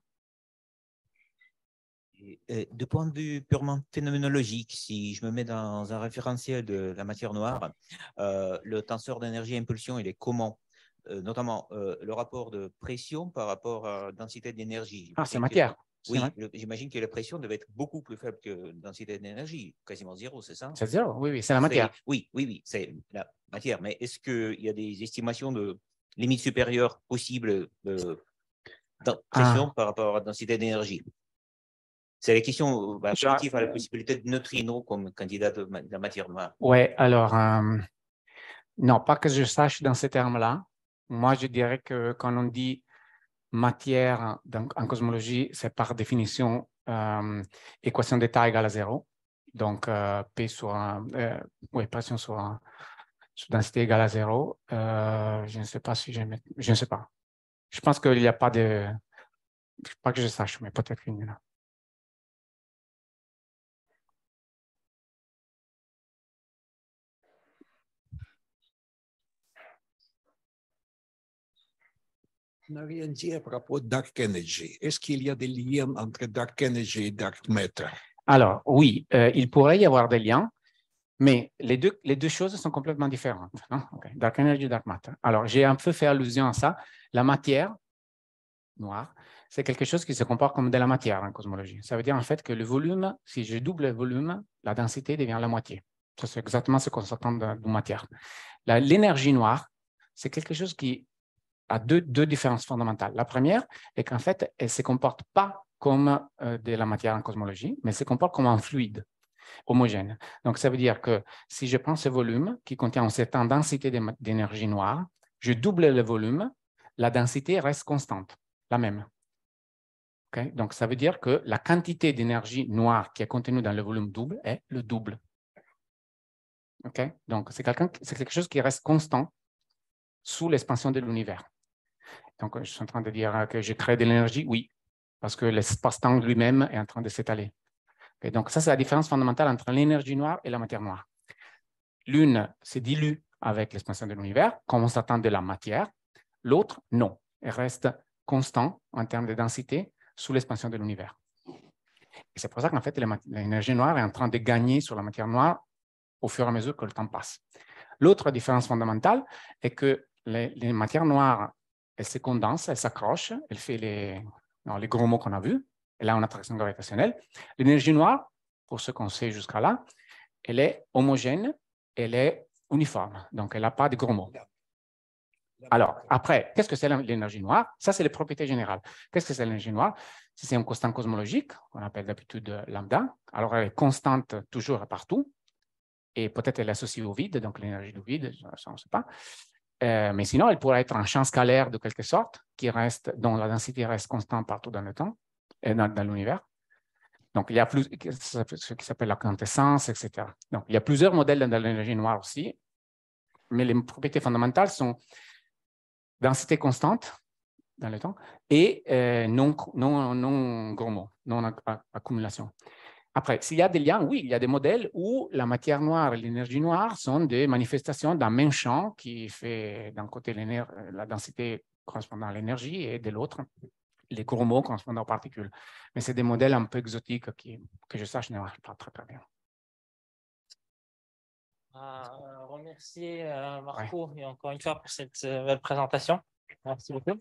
De point de vue purement phénoménologique, si je me mets dans un référentiel de la matière noire, le tenseur d'énergie-impulsion, il est comment? Notamment le rapport de pression par rapport à densité d'énergie. Ah, c'est matière. Oui, j'imagine que la pression devait être beaucoup plus faible que densité d'énergie, quasiment zéro, c'est ça? C'est zéro, oui, c'est la matière. Oui, c'est la matière. Mais est-ce qu'il y a des estimations de limites supérieures possibles de pression par rapport à la densité d'énergie? C'est la question relative à la possibilité de neutrinos comme candidat de la matière noire. Oui, alors, non, pas que je sache dans ces termes-là. Moi, je dirais que quand on dit matière en cosmologie, c'est par définition équation d'état égale à 0. Donc, P sur pression sur densité égale à 0. Je ne sais pas si je ne sais pas. Je pense qu'il n'y a pas de... Pas que je sache, mais peut-être qu'il y en a. On n'a rien dit à propos de Dark Energy. Est-ce qu'il y a des liens entre Dark Energy et Dark Matter? Alors, oui, il pourrait y avoir des liens, mais les deux choses sont complètement différentes. Hein? Okay. Dark Energy, Dark Matter. Alors, j'ai un peu fait allusion à ça. La matière noire, c'est quelque chose qui se comporte comme de la matière en cosmologie. Ça veut dire en fait que le volume, si je double le volume, la densité devient la moitié. Ça, c'est exactement ce qu'on s'attend de matière. L'énergie noire, c'est quelque chose qui a deux différences fondamentales. La première est qu'en fait, elle ne se comporte pas comme de la matière en cosmologie, mais elle se comporte comme un fluide homogène. Donc, ça veut dire que si je prends ce volume qui contient une certaine densité d'énergie noire, je double le volume, la densité reste constante, la même. Okay? Donc, ça veut dire que la quantité d'énergie noire qui est contenue dans le volume double est le double. Okay? Donc, c'est quelque chose qui reste constant sous l'expansion de l'univers. Donc, je suis en train de dire que je crée de l'énergie, oui, parce que l'espace-temps lui-même est en train de s'étaler. Okay? Donc, ça, c'est la différence fondamentale entre l'énergie noire et la matière noire. L'une se dilue avec l'expansion de l'univers, comme on s'attend de la matière. L'autre, non. Elle reste constant en termes de densité sous l'expansion de l'univers. Et c'est pour ça qu'en fait, l'énergie noire est en train de gagner sur la matière noire au fur et à mesure que le temps passe. L'autre différence fondamentale est que les matières noires, elles se condensent, elles s'accrochent, elles font les gros mots qu'on a vus. Elle a une attraction gravitationnelle. L'énergie noire, pour ce qu'on sait jusqu'à là, elle est homogène, elle est uniforme. Donc, elle n'a pas de gros mots. Alors, après, qu'est-ce que c'est l'énergie noire? Ça, c'est les propriétés générales. Qu'est-ce que c'est l'énergie noire? C'est une constante cosmologique, qu'on appelle d'habitude lambda. Alors, elle est constante toujours et partout. Et peut-être elle est associée au vide, donc l'énergie du vide, ça on ne sait pas. Mais sinon, elle pourrait être un champ scalaire de quelque sorte, dont la densité reste constante partout dans le temps, et dans l'univers. Donc, il y a ce qui s'appelle la quintessence, etc. Donc, il y a plusieurs modèles dans l'énergie noire aussi, mais les propriétés fondamentales sont densité constante dans le temps et non gros mots, non accumulation. Après, s'il y a des liens, oui, il y a des modèles où la matière noire et l'énergie noire sont des manifestations d'un même champ qui fait d'un côté la densité correspondant à l'énergie et de l'autre les chromos correspondant aux particules. Mais c'est des modèles un peu exotiques qui, que je sache, ne marchent pas très, très bien. Remercier Marco et encore une fois pour cette belle présentation. Merci beaucoup.